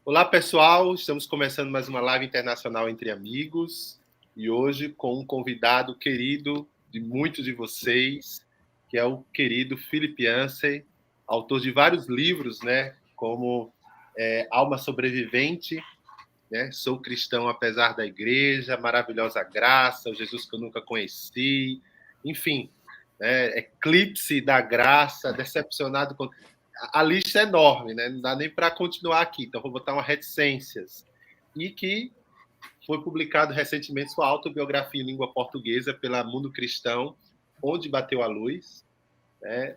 Olá, pessoal. Estamos começando mais uma live internacional entre amigos e hoje com um convidado querido de muitos de vocês, que é o querido Philip Yancey, autor de vários livros, né, como Alma Sobrevivente, né, Sou Cristão Apesar da Igreja, Maravilhosa Graça, o Jesus que eu nunca conheci, enfim, Eclipse da Graça, Decepcionado com... A lista é enorme, né? Não dá nem para continuar aqui, então vou botar uma reticências. E que foi publicado recentemente sua autobiografia em língua portuguesa pela Mundo Cristão, Onde Bateu a Luz.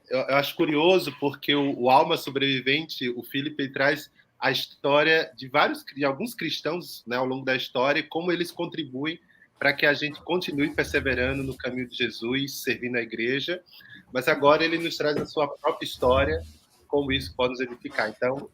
Eu acho curioso porque o Alma Sobrevivente, o Philip traz a história de alguns cristãos, né, ao longo da história e como eles contribuem para que a gente continue perseverando no caminho de Jesus, servindo a igreja. Mas agora ele nos traz a sua própria história, como isso pode nos edificar. Então,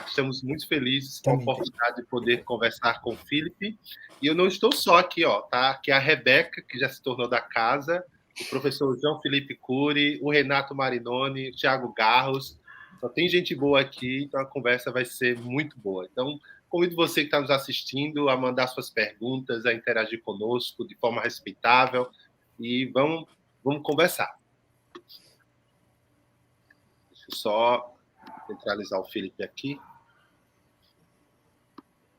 estamos muito felizes com a oportunidade de poder conversar com o Philip. E eu não estou só aqui, tá? Aqui é a Rebeca, que já se tornou da casa, o professor João Felipe Cury, o Renato Marinoni, o Thiago Garros. Só tem gente boa aqui, então a conversa vai ser muito boa. Então, convido você que está nos assistindo a mandar suas perguntas, a interagir conosco de forma respeitável e vamos conversar. Deixa eu só centralizar o Felipe aqui.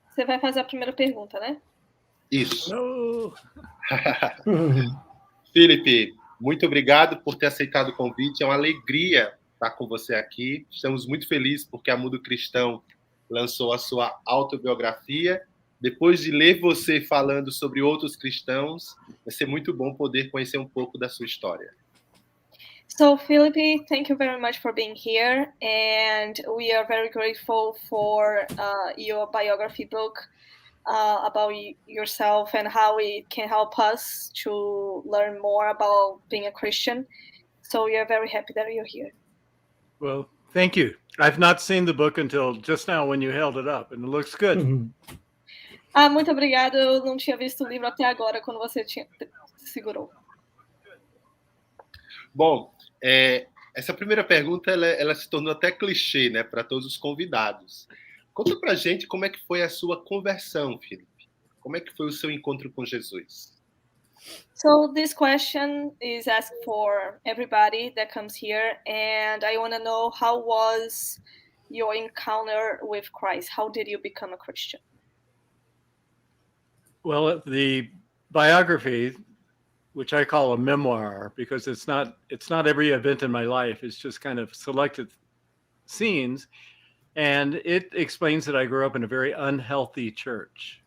Você vai fazer a primeira pergunta, né? Isso. Felipe, muito obrigado por ter aceitado o convite. É uma alegria estar com você aqui. Estamos muito felizes porque a Mundo Cristão lançou a sua autobiografia. Depois de ler você falando sobre outros cristãos, vai ser muito bom poder conhecer um pouco da sua história. So, Philip, thank you very much for being here, and we are very grateful for your biography book about yourself and how it can help us to learn more about being a Christian. So we are very happy that you're here. Well, thank you. I've not seen the book until just now when you held it up, and it looks good. Muito obrigada. Eu não tinha visto o livro até agora, quando você segurou. Bom, essa primeira pergunta ela se tornou até clichê, né, para todos os convidados. Conta pra gente como é que foi a sua conversão, Felipe. Como é que foi o seu encontro com Jesus? So this question is asked for everybody that comes here, and I want to know, how was your encounter with Christ? How did you become a Christian? Well, the biography, which I call a memoir, because it's not every event in my life, it's just kind of selected scenes, and it explains that I grew up in a very unhealthy church.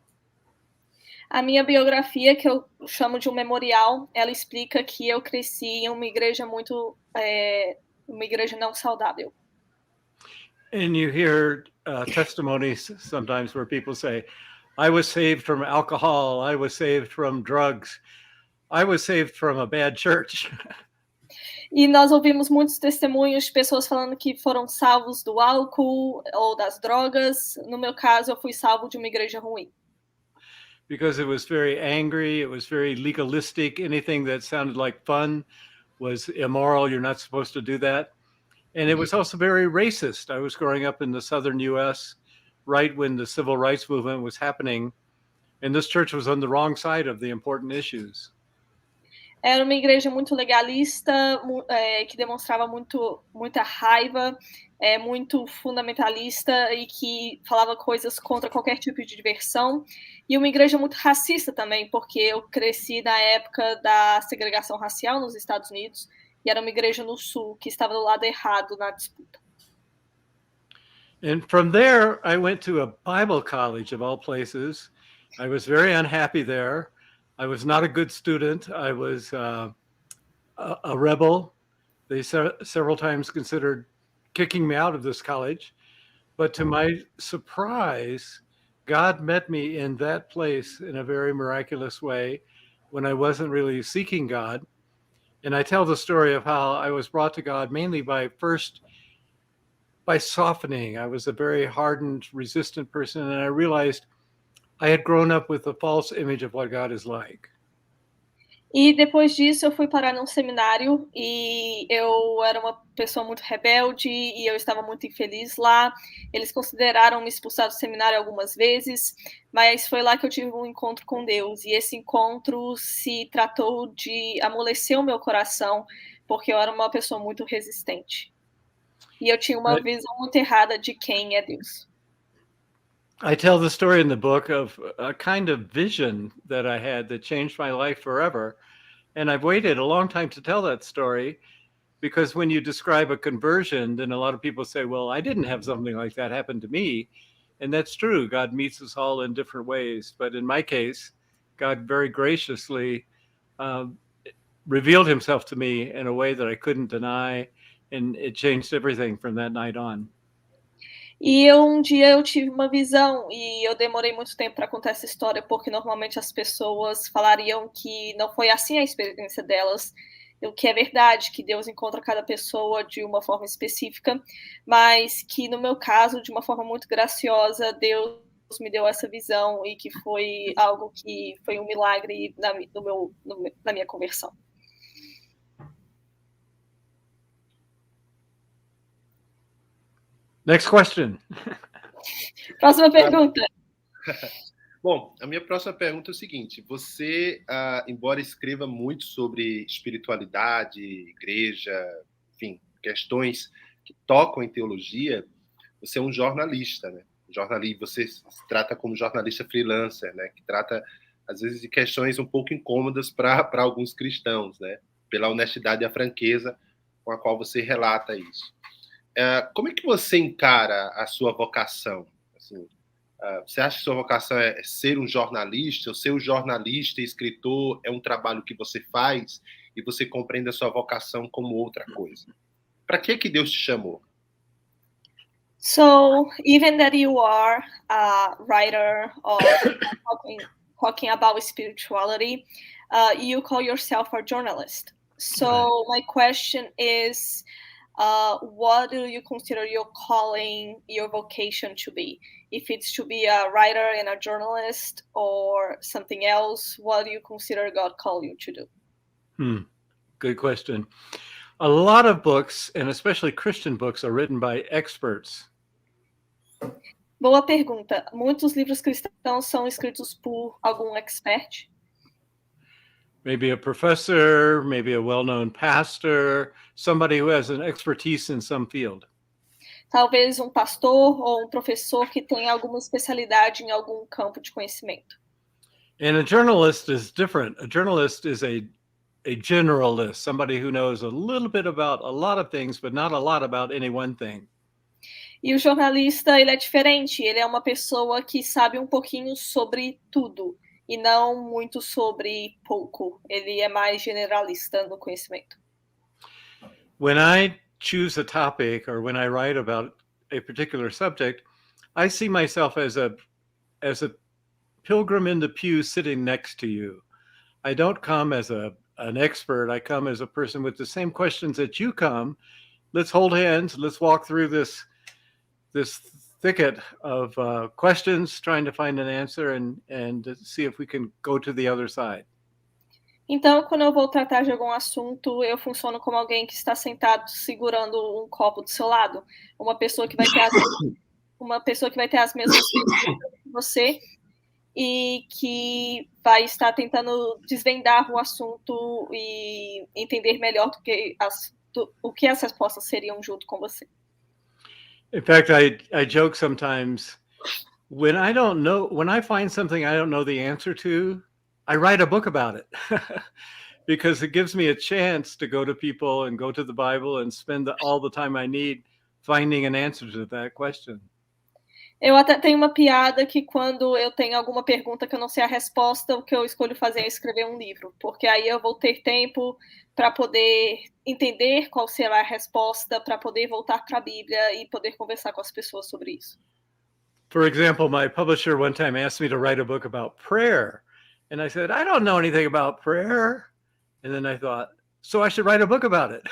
A minha biografia, que eu chamo de um memorial, ela explica que eu cresci em uma igreja uma igreja não saudável. And you hear testimonies sometimes where people say, I was saved from alcohol, I was saved from drugs, I was saved from a bad church. E nós ouvimos muitos testemunhos de pessoas falando que foram salvos do álcool ou das drogas. No meu caso, eu fui salvo de uma igreja ruim. Because it was very angry, it was very legalistic. Anything that sounded like fun was immoral. You're not supposed to do that. And it was also very racist. I was growing up in the southern US right when the civil rights movement was happening. And this church was on the wrong side of the important issues. Era uma igreja muito legalista, que demonstrava muita raiva, muito fundamentalista e que falava coisas contra qualquer tipo de diversão. E uma igreja muito racista também, porque eu cresci na época da segregação racial nos Estados Unidos e era uma igreja no sul que estava do lado errado na disputa. And from there, I went to a Bible college of all places. I was very unhappy there. I was not a good student. I was a rebel. They several times considered kicking me out of this college. But to my surprise, God met me in that place in a very miraculous way when I wasn't really seeking God. And I tell the story of how I was brought to God mainly by softening. I was a very hardened, resistant person, and I realized I had grown up with a false image of what God is like. E depois disso eu fui parar num seminário e eu era uma pessoa muito rebelde e eu estava muito infeliz lá. Eles consideraram me expulsar do seminário algumas vezes, mas foi lá que eu tive um encontro com Deus. E esse encontro se tratou de amolecer o meu coração, porque eu era uma pessoa muito resistente. E eu tinha uma visão muito errada de quem é Deus. I tell the story in the book of a kind of vision that I had that changed my life forever. And I've waited a long time to tell that story because when you describe a conversion, then a lot of people say, well, I didn't have something like that happen to me. And that's true. God meets us all in different ways. But in my case, God very graciously revealed himself to me in a way that I couldn't deny. And it changed everything from that night on. E um dia eu tive uma visão e eu demorei muito tempo para contar essa história, porque normalmente as pessoas falariam que não foi assim a experiência delas, o que é verdade, que Deus encontra cada pessoa de uma forma específica, mas que no meu caso, de uma forma muito graciosa, Deus me deu essa visão e que foi algo que foi um milagre na minha conversão. Next question. Próxima pergunta. Bom, a minha próxima pergunta é o seguinte: você, embora escreva muito sobre espiritualidade, igreja, enfim, questões que tocam em teologia, você é um jornalista, né? Você se trata como jornalista freelancer, né? Que trata, às vezes, de questões um pouco incômodas para alguns cristãos, né? Pela honestidade e a franqueza com a qual você relata isso. Como é que você encara a sua vocação? Assim, você acha que sua vocação é ser um jornalista? Ou ser um jornalista e escritor é um trabalho que você faz e você compreende a sua vocação como outra coisa? Para que Deus te chamou? So, even that you are a writer or talking about spirituality, you call yourself a journalist. So, my question is, what do you consider your calling, your vocation to be? If it's to be a writer and a journalist or something else, what do you consider God called you to do? Good question. A lot of books, and especially Christian books, are written by experts. Boa pergunta. Muitos livros cristãos são escritos por algum expert? Maybe a professor, maybe a well-known pastor, somebody who has an expertise in some field. Talvez um pastor ou um professor que tenha alguma especialidade em algum campo de conhecimento. And a journalist is different. A journalist is a generalist, somebody who knows a little bit about a lot of things, but not a lot about any one thing. E o jornalista, ele é diferente. Ele é uma pessoa que sabe um pouquinho sobre tudo e não muito sobre pouco. Ele é mais generalista no conhecimento. When I choose a topic or when I write about a particular subject, I see myself as a pilgrim in the pew sitting next to you. I don't come as an expert. I come as a person with the same questions that you come. Let's hold hands. Let's walk through this thicket of questions, trying to find an answer and see if we can go to the other side. Então, quando eu vou tratar de algum assunto, eu funciono como alguém que está sentado segurando um copo do seu lado. Uma pessoa que vai ter as mesmas perguntas que você e que vai estar tentando desvendar o assunto e entender melhor o que as respostas seriam junto com você. In fact, I joke sometimes when I find something I don't know the answer to, I write a book about it because it gives me a chance to go to people and go to the Bible and spend all the time I need finding an answer to that question. Eu até tenho uma piada que quando eu tenho alguma pergunta que eu não sei a resposta, o que eu escolho fazer é escrever um livro, porque aí eu vou ter tempo para poder entender qual será a resposta, para poder voltar para a Bíblia e poder conversar com as pessoas sobre isso. For example, my publisher one time asked me to write a book about prayer. And I said, I don't know anything about prayer. And then I thought, so I should write a book about it.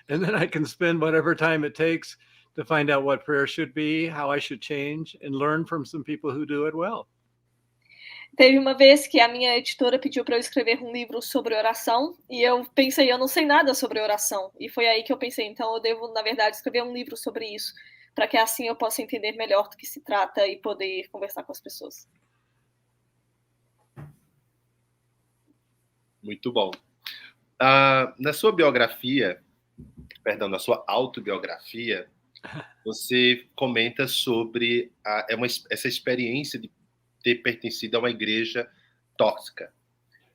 And then I can spend whatever time it takes to find out what prayer should be, how I should change, and learn from some people who do it well. Teve uma vez que a minha editora pediu para eu escrever um livro sobre oração, e eu pensei, eu não sei nada sobre oração. E foi aí que eu pensei, então eu devo, na verdade, escrever um livro sobre isso, para que assim eu possa entender melhor do que se trata e poder conversar com as pessoas. Muito bom. Na sua biografia, perdão, na sua autobiografia, você comenta sobre essa experiência de ter pertencido a uma igreja tóxica.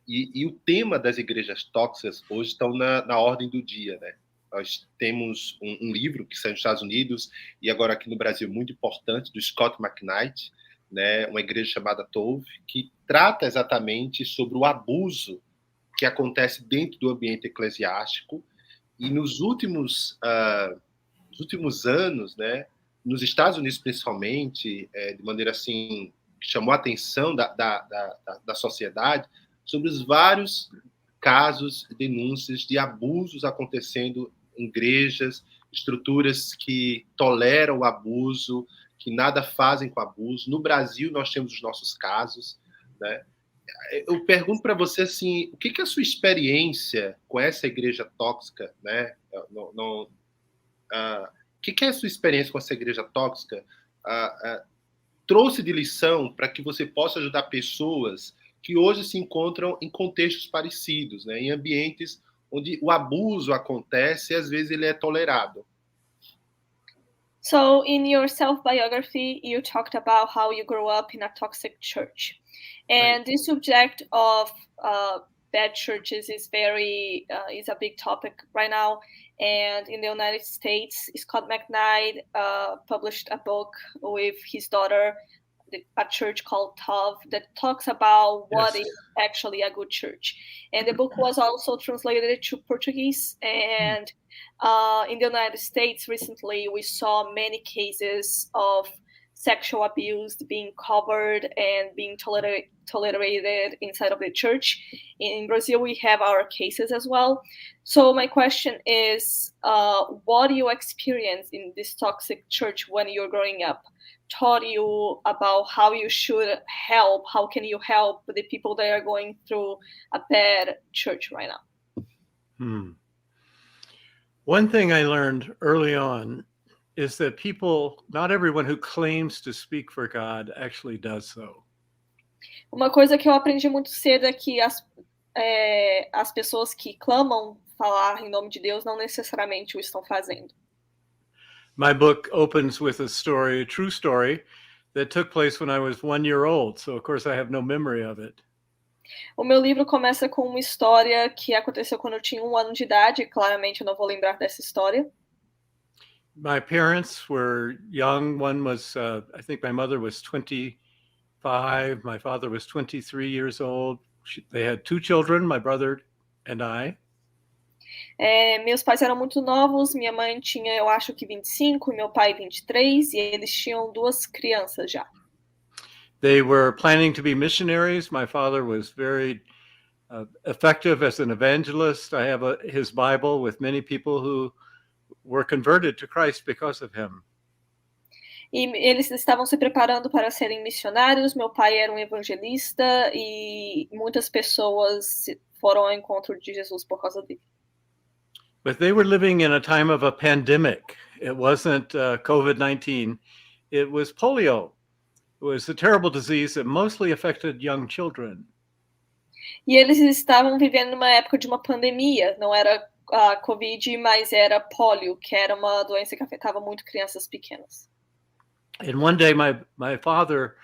E o tema das igrejas tóxicas hoje estão na ordem do dia, né? Nós temos um livro que saiu nos Estados Unidos e agora aqui no Brasil muito importante, do Scott McKnight, né? Uma igreja chamada Tove, que trata exatamente sobre o abuso que acontece dentro do ambiente eclesiástico. E nos últimos anos, né, nos Estados Unidos principalmente, de maneira assim, chamou a atenção da sociedade sobre os vários casos, denúncias de abusos acontecendo em igrejas, estruturas que toleram o abuso, que nada fazem com o abuso. No Brasil, nós temos os nossos casos, né? Eu pergunto para você assim, o que é a sua experiência com essa igreja tóxica, né? O que é a sua experiência com essa igreja tóxica? Trouxe de lição para que você possa ajudar pessoas que hoje se encontram em contextos parecidos, né? Em ambientes onde o abuso acontece e às vezes ele é tolerado. So in your self-biography, you talked about how you grew up in a toxic church. And the subject of bad churches is is a big topic right now. And in the United States, Scott McKnight published a book with his daughter, a church called Tov, that talks about what is actually a good church. And the book was also translated to Portuguese. And in the United States recently, we saw many cases of sexual abuse being covered and being tolerated inside of the church. In Brazil, we have our cases as well. So my question is, what do you experience in this toxic church when you're growing up? Taught you about how you should help, how can you help the people that are going through a bad church right now? One thing I learned early on is that people, not everyone who claims to speak for God actually does so. Uma coisa que eu aprendi muito cedo é que as pessoas que clamam falar em nome de Deus não necessariamente o estão fazendo. My book opens with a story, a true story, that took place when I was 1 year old. So, of course, I have no memory of it. O meu livro começa com uma história que aconteceu quando eu tinha 1 ano de idade. Claramente, eu não vou lembrar dessa história. My parents were young. One was, I think my mother was 25. My father was 23 years old. They had 2 children, my brother and I. Meus pais eram muito novos, minha mãe tinha, eu acho que 25, e meu pai 23, e eles tinham 2 crianças já. They were planning to be missionaries. My father was very effective as an evangelist. I have his Bible with many people who were converted to Christ because of him. E eles estavam se preparando para serem missionários. Meu pai era um evangelista e muitas pessoas foram ao encontro de Jesus por causa dele. But they were living in a time of a pandemic. It wasn't COVID-19. It was polio. It was a terrible disease that mostly affected young children. E eles estavam vivendo numa época de uma pandemia. Não era a Covid, mas era polio, que era uma doença que afetava muito crianças pequenas. And one day my father,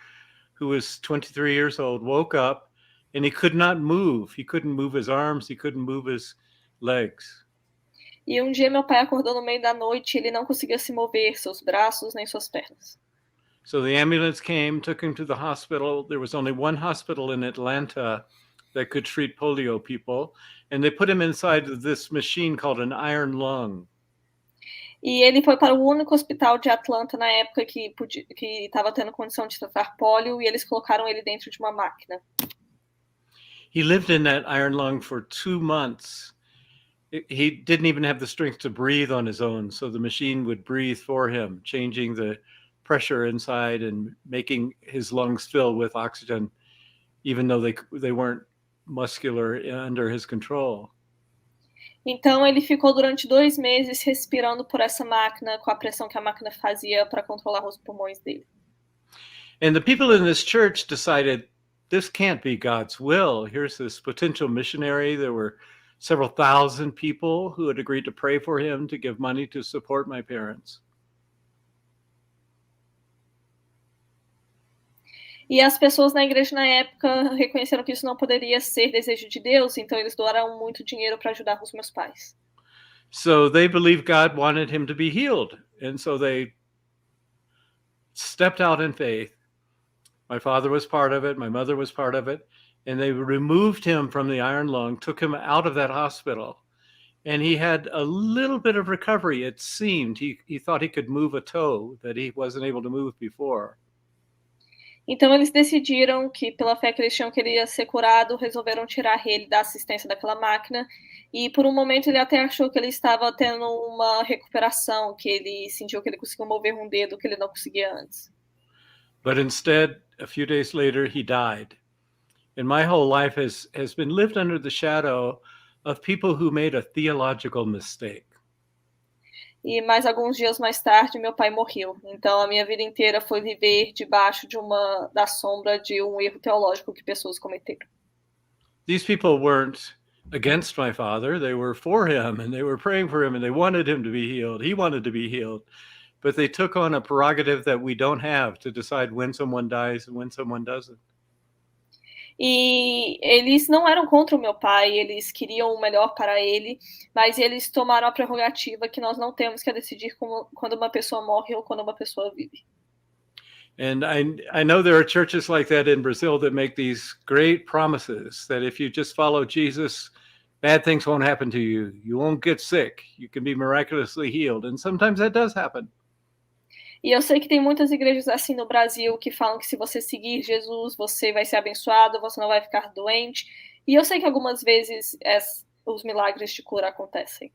who was 23 years old, woke up and he could not move. He couldn't move his arms. He couldn't move his legs. E um dia meu pai acordou no meio da noite e ele não conseguia se mover, seus braços nem suas pernas. So the ambulance came, took him to the hospital. There was only one hospital in Atlanta that could treat polio people. And they put him inside of this machine called an iron lung. E ele foi para o único hospital de Atlanta na época que estava tendo condição de tratar pólio, e eles colocaram ele dentro de uma máquina. He lived in that iron lung for 2 months. He didn't even have the strength to breathe on his own, so the machine would breathe for him, changing the pressure inside and making his lungs fill with oxygen. even though they weren't muscular under his control. Então ele ficou durante 2 meses respirando por essa máquina, com a pressão que a máquina fazia para controlar os pulmões dele. And the people in this church decided this can't be God's will. Here's this potential missionary. There were several thousand people who had agreed to pray for him, to give money to support my parents. E as pessoas na igreja na época reconheceram que isso não poderia ser desejo de Deus, então eles doaram muito dinheiro para ajudar os meus pais. So they believed God wanted him to be healed. And so they stepped out in faith. My father was part of it. My mother was part of it. And they removed him from the iron lung, took him out of that hospital. And he had a little bit of recovery, it seemed. He thought he could move a toe that he wasn't able to move before. Então eles decidiram que, pela fé que eles tinham que ele ia ser curado, resolveram tirar ele da assistência daquela máquina. E por um momento ele até achou que ele estava tendo uma recuperação, que ele sentiu que ele conseguiu mover um dedo que ele não conseguia antes. But instead, a few days later, he died. And my whole life has been lived under the shadow of people who made a theological mistake. E mais alguns dias mais tarde, meu pai morreu. Então, a minha vida inteira foi viver debaixo da sombra de um erro teológico que pessoas cometeram. These people weren't against my father. They were for him, and they were praying for him, and they wanted him to be healed. He wanted to be healed. But they took on a prerogative that we don't have to decide when someone dies and when someone doesn't. E eles não eram contra o meu pai, eles queriam o melhor para ele, mas eles tomaram a prerrogativa que nós não temos, que é decidir quando uma pessoa morre ou quando uma pessoa vive. And I know there are churches like that in Brazil that make these great promises that if you just follow Jesus, bad things won't happen to you. You won't get sick. You can be miraculously healed. And sometimes that does happen. E eu sei que tem muitas igrejas assim no Brasil que falam que se você seguir Jesus, você vai ser abençoado, você não vai ficar doente. E eu sei que algumas vezes os milagres de cura acontecem.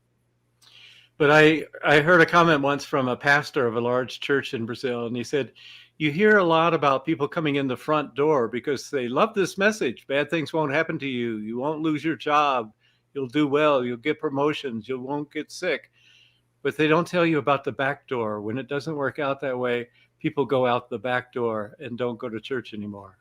But I heard a comment once from a pastor of a large church in Brazil, and he said, you hear a lot about people coming in the front door because they love this message. Bad things won't happen to you. You won't lose your job. You'll do well. You'll get promotions. You won't get sick. But they don't tell you about the back door. When it doesn't work out that way, people go out the back door and don't go to church anymore.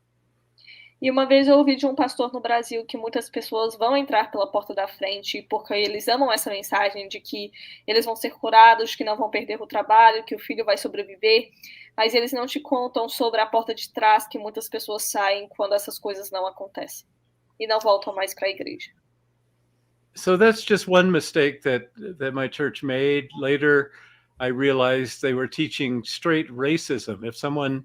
E uma vez eu ouvi de um pastor no Brasil que muitas pessoas vão entrar pela porta da frente porque eles amam essa mensagem de que eles vão ser curados, que não vão perder o trabalho, que o filho vai sobreviver, mas eles não te contam sobre a porta de trás, que muitas pessoas saem quando essas coisas não acontecem e não voltam mais para a igreja. So that's just one mistake that my church made. Later, I realized they were teaching straight racism. If someone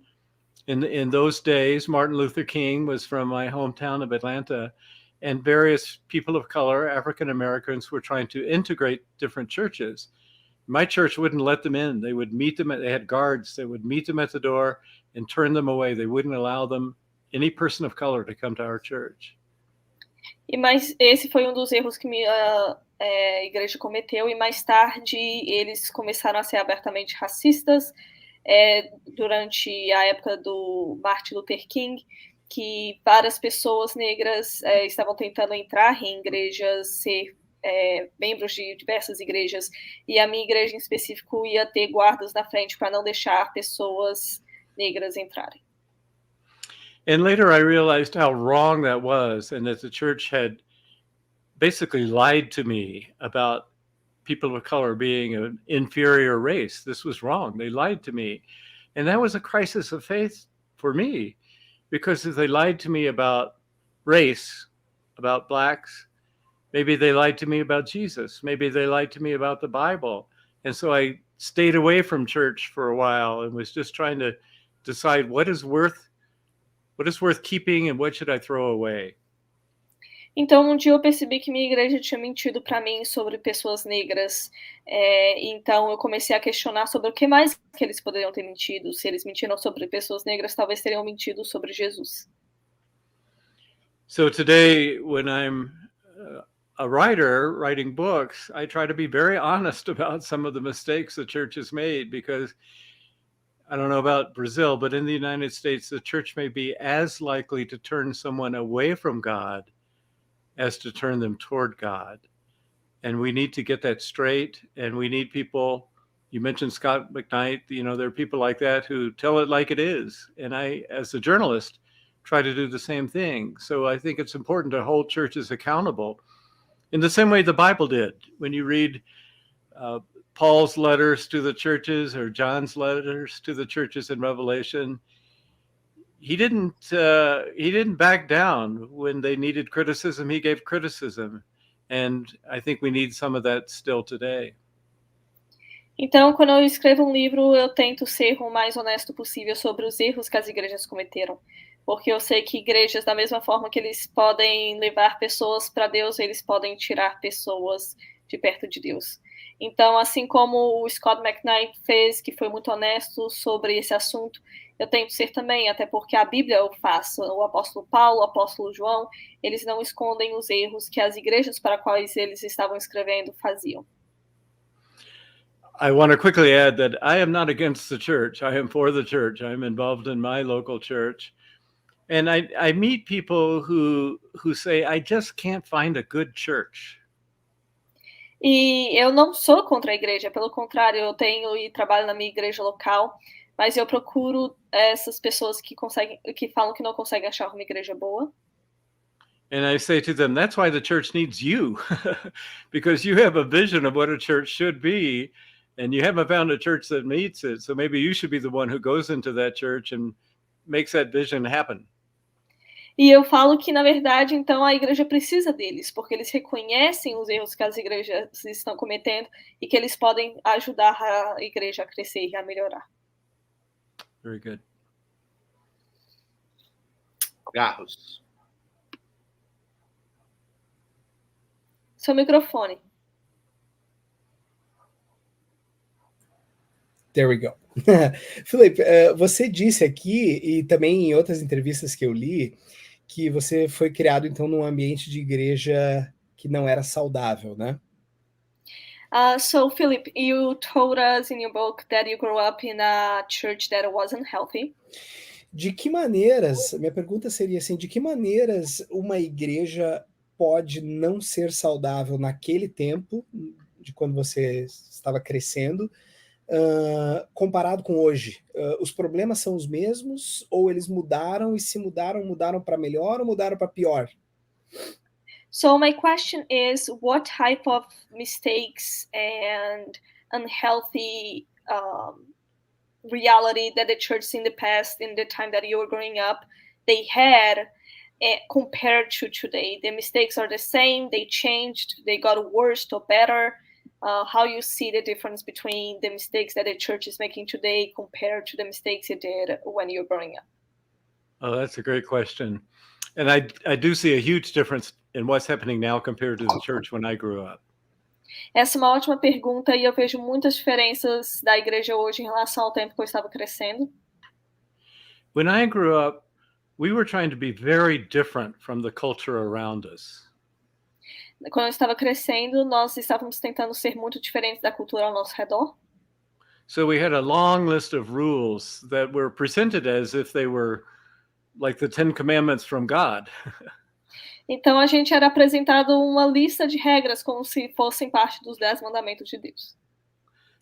in those days, Martin Luther King was from my hometown of Atlanta, and various people of color, African Americans, were trying to integrate different churches. My church wouldn't let them in. They would meet them. They had guards that would meet them at the door and turn them away. They wouldn't allow any person of color to come to our church. Mas esse foi um dos erros que minha igreja cometeu, e mais tarde eles começaram a ser abertamente racistas durante a época do Martin Luther King, que várias pessoas negras estavam tentando entrar em igrejas, ser membros de diversas igrejas, e a minha igreja em específico ia ter guardas na frente para não deixar pessoas negras entrarem. And later I realized how wrong that was, and that the church had basically lied to me about people of color being an inferior race. This was wrong. They lied to me. And that was a crisis of faith for me, because if they lied to me about race, about blacks, maybe they lied to me about Jesus. Maybe they lied to me about the Bible. And so I stayed away from church for a while and was just trying to decide what is worth keeping and what should I throw away. Então, um dia eu percebi que minha igreja tinha mentido para mim sobre pessoas negras. Então, eu comecei a questionar sobre o que mais que eles poderiam ter mentido. Se eles mentiram sobre pessoas negras, talvez teriam mentido sobre Jesus. So today, when I'm a writer writing books, I try to be very honest about some of the mistakes the church has made, because I don't know about Brazil, but in the United States, the church may be as likely to turn someone away from God as to turn them toward God. And we need to get that straight. And we need people, you mentioned Scott McKnight, there are people like that who tell it like it is. And I, as a journalist, try to do the same thing. So I think it's important to hold churches accountable in the same way the Bible did. When you read Paul's letters to the churches or John's letters to the churches in Revelation, he didn't back down when they needed criticism. He gave criticism, and I think we need some of that still today. Então, quando eu escrevo um livro, eu tento ser o mais honesto possível sobre os erros que as igrejas cometeram, porque eu sei que igrejas, da mesma forma que eles podem levar pessoas para Deus, eles podem tirar pessoas de perto de Deus. Então, assim como o Scott McKnight fez, que foi muito honesto sobre esse assunto, eu tento ser também, até porque a Bíblia o faz. O apóstolo Paulo, o apóstolo João, eles não escondem os erros que as igrejas para quais eles estavam escrevendo faziam. I want to quickly add that I am not against the church. I am for the church. I'm involved in my local church. And I meet people who say, I just can't find a good church. E eu não sou contra a igreja, pelo contrário, eu tenho e trabalho na minha igreja local, mas eu procuro essas pessoas que falam que não conseguem achar uma igreja boa. And I say to them, that's why the church needs you, because you have a vision of what a church should be, and you haven't found a church that meets it. So maybe you should be the one who goes into that church and makes that vision happen. E eu falo que, na verdade, então, a igreja precisa deles, porque eles reconhecem os erros que as igrejas estão cometendo e que eles podem ajudar a igreja a crescer e a melhorar. Very good. Garros. Seu microfone. There we go. Philip, você disse aqui, e também em outras entrevistas que eu li, que você foi criado, então, num ambiente de igreja que não era saudável, né? So, Philip, you told us in your book that you grew up in a church that wasn't healthy. De que maneiras, minha pergunta seria assim, de que maneiras uma igreja pode não ser saudável naquele tempo, de quando você estava crescendo, comparado com hoje? Os problemas são os mesmos ou eles mudaram, e se mudaram para melhor ou mudaram para pior? So my question is, what type of mistakes and unhealthy reality that the church in the past, in the time that you were growing up, they had compared to today? The mistakes are the same, they changed, they got worse or better? How you see the difference between the mistakes that the church is making today compared to the mistakes it did when you were growing up? Oh, that's a great question. And I do see a huge difference in what's happening now compared to the church when I grew up. Essa é uma ótima pergunta e eu vejo muitas diferenças da igreja hoje em relação ao tempo que eu estava crescendo. When I grew up, we were trying to be very different from the culture around us. Quando eu estava crescendo, nós estávamos tentando ser muito diferentes da cultura ao nosso redor. So we had a long list of rules that were presented as if they were like the 10 Commandments from God. Então a gente era apresentado uma lista de regras como se fossem parte dos 10 mandamentos de Deus.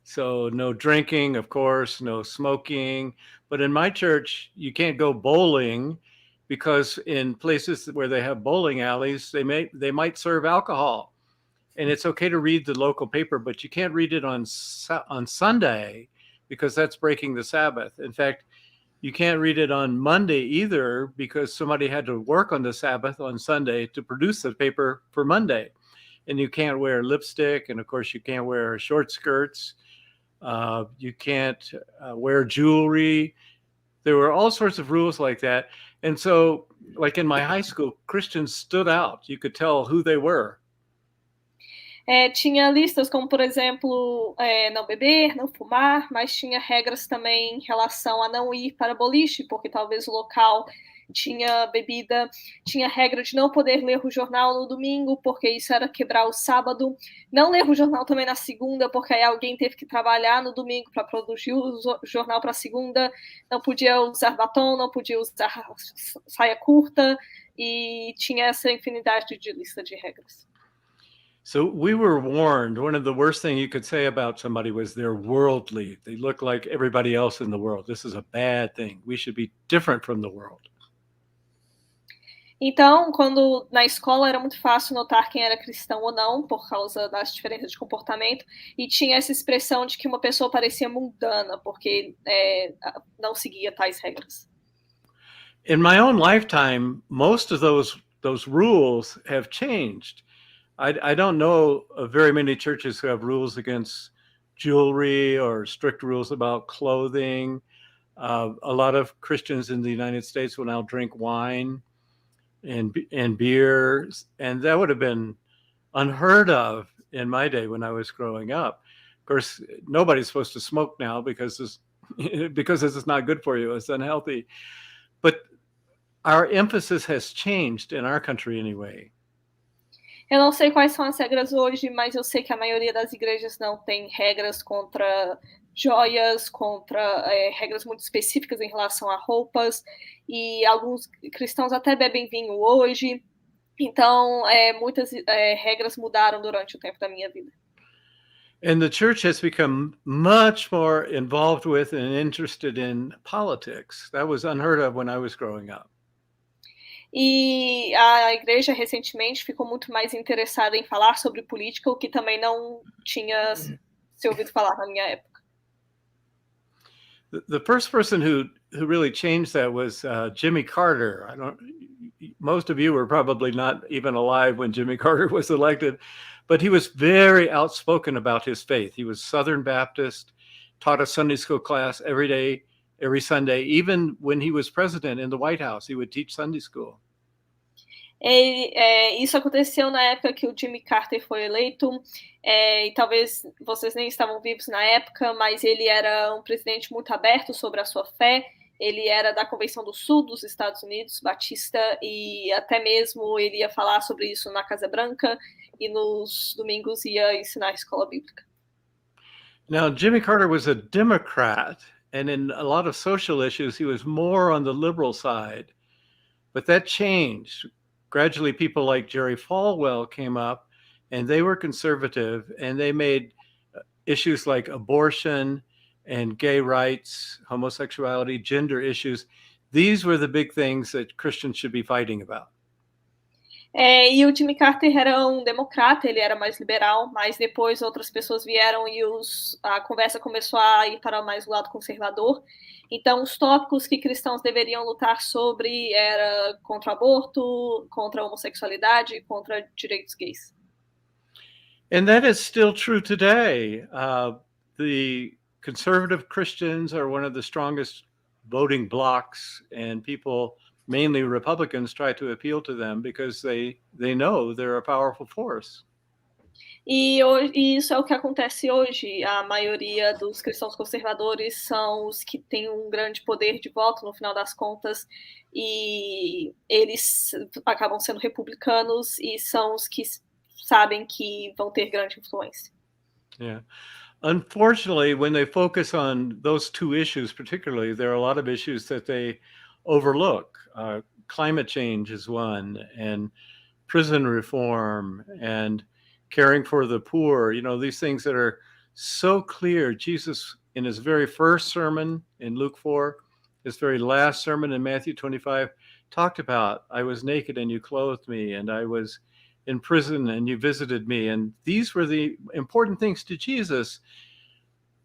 So no drinking, of course, no smoking. But in my church, you can't go bowling because in places where they have bowling alleys, they might serve alcohol. And it's okay to read the local paper, but you can't read it on Sunday because that's breaking the Sabbath. In fact, you can't read it on Monday either because somebody had to work on the Sabbath on Sunday to produce the paper for Monday. And you can't wear lipstick. And of course, you can't wear short skirts. You can't wear jewelry. There were all sorts of rules like that. And so, like in my high school, Christians stood out. You could tell who they were. Tinha listas como, por exemplo, não beber, não fumar, mas tinha regras também em relação a não ir para boliche, porque talvez o local tinha bebida, tinha regra de não poder ler o jornal no domingo, porque isso era quebrar o sábado, não ler o jornal também na segunda, porque aí alguém teve que trabalhar no domingo para produzir o jornal para segunda, não podia usar batom, não podia usar saia curta, e tinha essa infinidade de lista de regras. So we were warned. One of the worst things you could say about somebody was they're worldly. They look like everybody else in the world. This is a bad thing. We should be different from the world. Então, quando na escola era muito fácil notar quem era cristão ou não, por causa das diferenças de comportamento, e tinha essa expressão de que uma pessoa parecia mundana, porque não seguia tais regras. In my own lifetime, most of those rules have changed. I don't know of very many churches who have rules against jewelry or strict rules about clothing. A lot of Christians in the United States will now drink wine and beers, and that would have been unheard of in my day when I was growing up. Of course, nobody's supposed to smoke now because this is not good for you. It's unhealthy. But our emphasis has changed in our country anyway. Eu não sei quais são as regras hoje, mas eu sei que a maioria das igrejas não tem regras contra joias, contra regras muito específicas em relação a roupas, e alguns cristãos até bebem vinho hoje. Então, muitas regras mudaram durante o tempo da minha vida. And the church has become much more involved with and interested in politics. That was unheard of when I was growing up. E a igreja recentemente ficou muito mais interessada em falar sobre política, o que também não tinha se ouvido falar na minha época. The first person who really changed that was Jimmy Carter. Most of you were probably not even alive when Jimmy Carter was elected, but he was very outspoken about his faith. He was Southern Baptist, taught a Sunday school class every day, every Sunday. Even when he was president in the White House, he would teach Sunday school. Isso aconteceu na época que o Jimmy Carter foi eleito, e talvez vocês nem estavam vivos na época, mas ele era um presidente muito aberto sobre a sua fé. Ele era da Convenção do Sul dos Estados Unidos, batista, e até mesmo ele ia falar sobre isso na Casa Branca, e nos domingos ia ensinar a escola bíblica. Now, Jimmy Carter was a Democrat, and in a lot of social issues, he was more on the liberal side. But that changed. Gradually, people like Jerry Falwell came up, and they were conservative, and they made issues like abortion and gay rights, homosexuality, gender issues. These were the big things that Christians should be fighting about. E o Jimmy Carter era um democrata, ele era mais liberal, mas depois outras pessoas vieram e a conversa começou a ir para mais o lado conservador. Então, os tópicos que cristãos deveriam lutar sobre era contra o aborto, contra a homossexualidade, contra direitos gays. And that is still true today. The conservative Christians are one of the strongest voting blocs, and people, mainly Republicans, try to appeal to them because they know they're a powerful force. E isso é o que acontece hoje. A maioria dos cristãos conservadores são os que têm um grande poder de voto no final das contas, e eles acabam sendo republicanos e são os que sabem que vão ter grande influência. Yeah. Unfortunately, when they focus on those two issues particularly, there are a lot of issues that they overlook. Climate change is one, and prison reform, and caring for the poor. You know, these things that are so clear. Jesus, in his very first sermon in Luke 4, his very last sermon in Matthew 25, talked about, I was naked and you clothed me, and I was in prison and you visited me. And these were the important things to Jesus,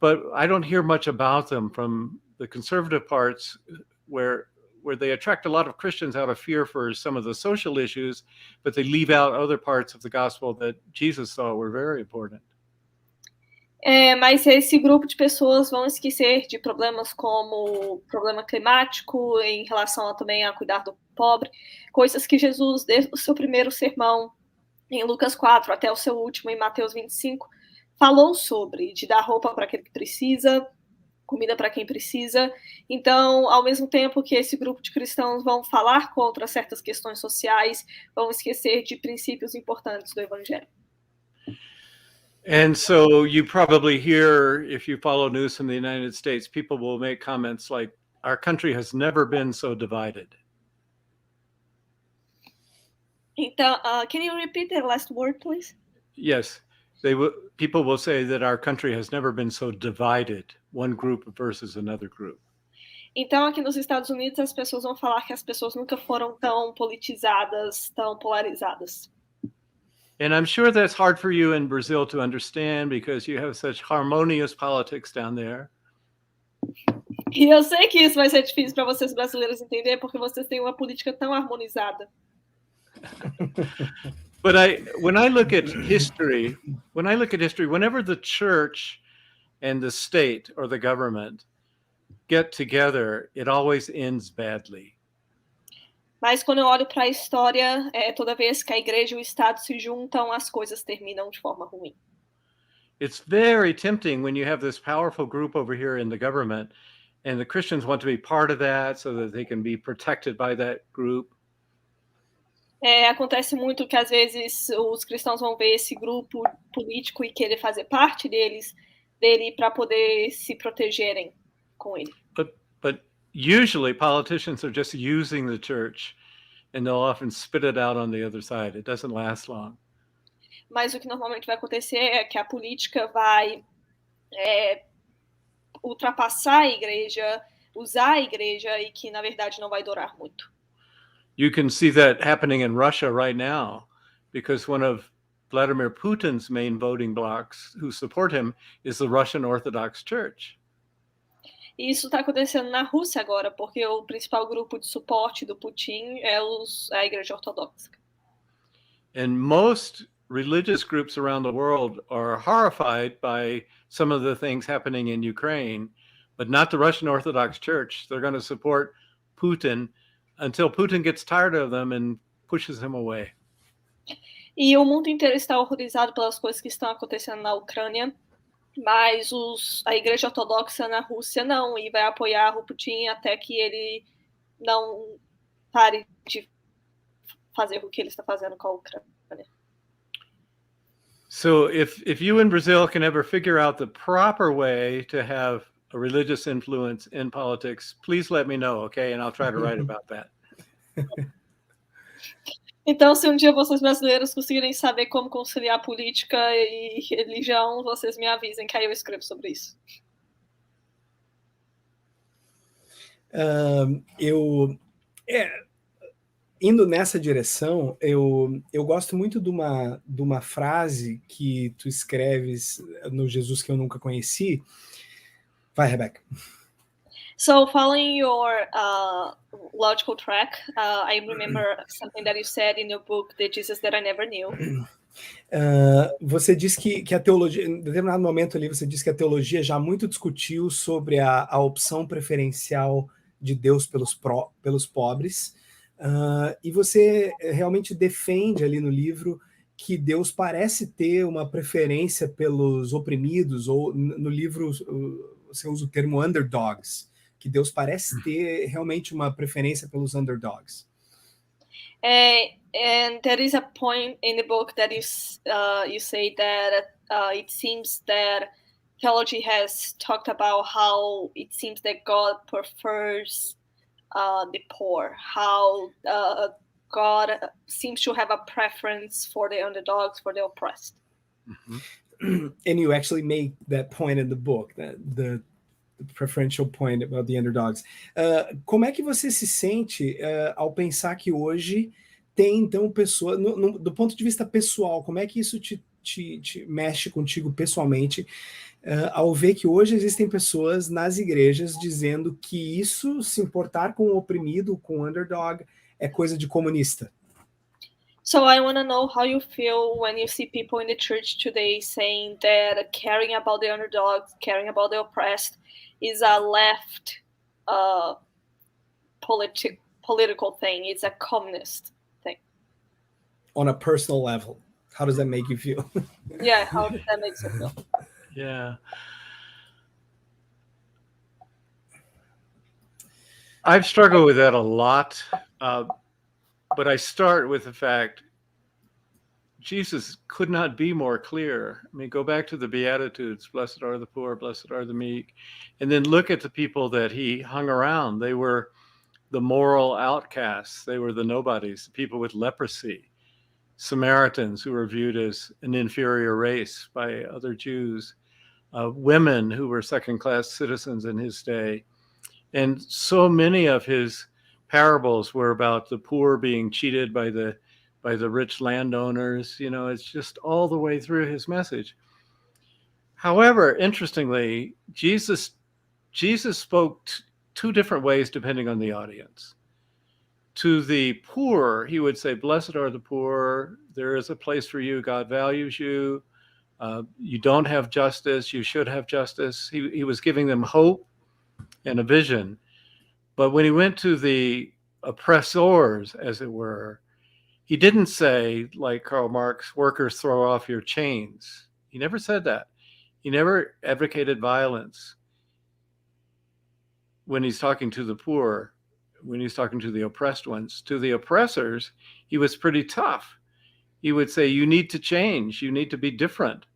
but I don't hear much about them from the conservative parts where they attract a lot of Christians out of fear for some of the social issues, but they leave out other parts of the gospel that Jesus thought were very important. Mas esse grupo de pessoas vão esquecer de problemas como problema climático, em relação também a cuidar do pobre, coisas que Jesus, desde o seu primeiro sermão, em Lucas 4 até o seu último, em Mateus 25, falou sobre de dar roupa para aquele que precisa, comida para quem precisa. Então, ao mesmo tempo que esse grupo de cristãos vão falar contra certas questões sociais, vão esquecer de princípios importantes do evangelho. And so you probably hear, if you follow news from the United States, people will make comments like, our country has never been so divided. Então, can you repeat the last word, please? Yes, people will say that our country has never been so divided, one group versus another group. Então, aqui nos Estados Unidos, as pessoas vão falar que as pessoas nunca foram tão politizadas, tão polarizadas. And I'm sure that's hard for you in Brazil to understand because you have such harmonious politics down there. E eu sei que isso vai ser difícil para vocês brasileiros entender, porque vocês têm uma política tão harmonizada. But when I look at history, whenever the church and the state or the government get together, it always ends badly. Mas quando eu olho para a história, toda vez que a igreja e o Estado se juntam, as coisas terminam de forma ruim. It's very tempting when you have this powerful group over here in the government, and the Christians want to be part of that so that they can be protected by that group. Acontece muito que às vezes os cristãos vão ver esse grupo político e querer fazer parte dele para poder se protegerem com ele. But usually politicians are just using the church and they'll often spit it out on the other side. It doesn't last long. Mas o que normalmente vai acontecer é que a política vai ultrapassar a igreja, usar a igreja e que na verdade não vai durar muito. You can see that happening in Russia right now because one of Vladimir Putin's main voting blocs who support him is the Russian Orthodox Church. Isso está acontecendo na Rússia agora, porque o principal grupo de suporte do Putin é a Igreja Ortodoxa. And most religious groups around the world are horrified by some of the things happening in Ukraine, but not the Russian Orthodox Church. They're going to support Putin until Putin gets tired of them and pushes him away. E o mundo inteiro está horrorizado pelas coisas que estão acontecendo na Ucrânia, mas a Igreja Ortodoxa na Rússia não, e vai apoiar o Putin até que ele não pare de fazer o que ele está fazendo com a Ucrânia. So if you in Brazil can ever figure out the proper way to have a religious influence in politics, please let me know, okay? And I'll try to write about that. Então, se um dia vocês brasileiros conseguirem saber como conciliar política e religião, vocês me avisem que aí eu escrevo sobre isso. Indo nessa direção, eu gosto muito de uma frase que tu escreves no Jesus que eu nunca conheci. Vai, Rebeca. So, following your logical track, I remember something that you said in your book, The Jesus That I Never Knew. Você diz que a teologia, em determinado momento ali, você diz que a teologia já muito discutiu sobre a opção preferencial de Deus pelos pobres, e você realmente defende ali no livro que Deus parece ter uma preferência pelos oprimidos, ou no livro você usa o termo underdogs, que Deus parece ter realmente uma preferência pelos underdogs. And there is a point in the book that you say that it seems that theology has talked about how it seems that God prefers the poor, how God seems to have a preference for the underdogs, for the oppressed. Mm-hmm. And you actually make that point in the book, that the preferential point about the underdogs. Como é que você se sente ao pensar que hoje tem, então, pessoa, do ponto de vista pessoal, como é que isso te mexe contigo pessoalmente, ao ver que hoje existem pessoas nas igrejas dizendo que isso, se importar com o oprimido, com o underdog, é coisa de comunista? So I want to know how you feel when you see people in the church today saying that caring about the underdogs, caring about the oppressed is a left political thing. It's a communist thing. On a personal level. How does that make you feel? Yeah, how that makes you feel. Yeah. I've struggled with that a lot, but I start with the fact Jesus could not be more clear. I mean, go back to the Beatitudes, blessed are the poor, blessed are the meek, and then look at the people that he hung around. They were the moral outcasts. They were the nobodies, the people with leprosy, Samaritans who were viewed as an inferior race by other Jews, women who were second-class citizens in his day. And so many of his parables were about the poor being cheated by the rich landowners. You know, it's just all the way through his message. However, interestingly, Jesus spoke two different ways depending on the audience. To the poor, he would say, blessed are the poor. There is a place for you. God values you. You don't have justice. You should have justice. He was giving them hope and a vision. But when he went to the oppressors, as it were, he didn't say, like Karl Marx, workers, throw off your chains. He never said that. He never advocated violence when he's talking to the poor, when he's talking to the oppressed ones. To the oppressors, he was pretty tough. He would say, you need to change. You need to be different.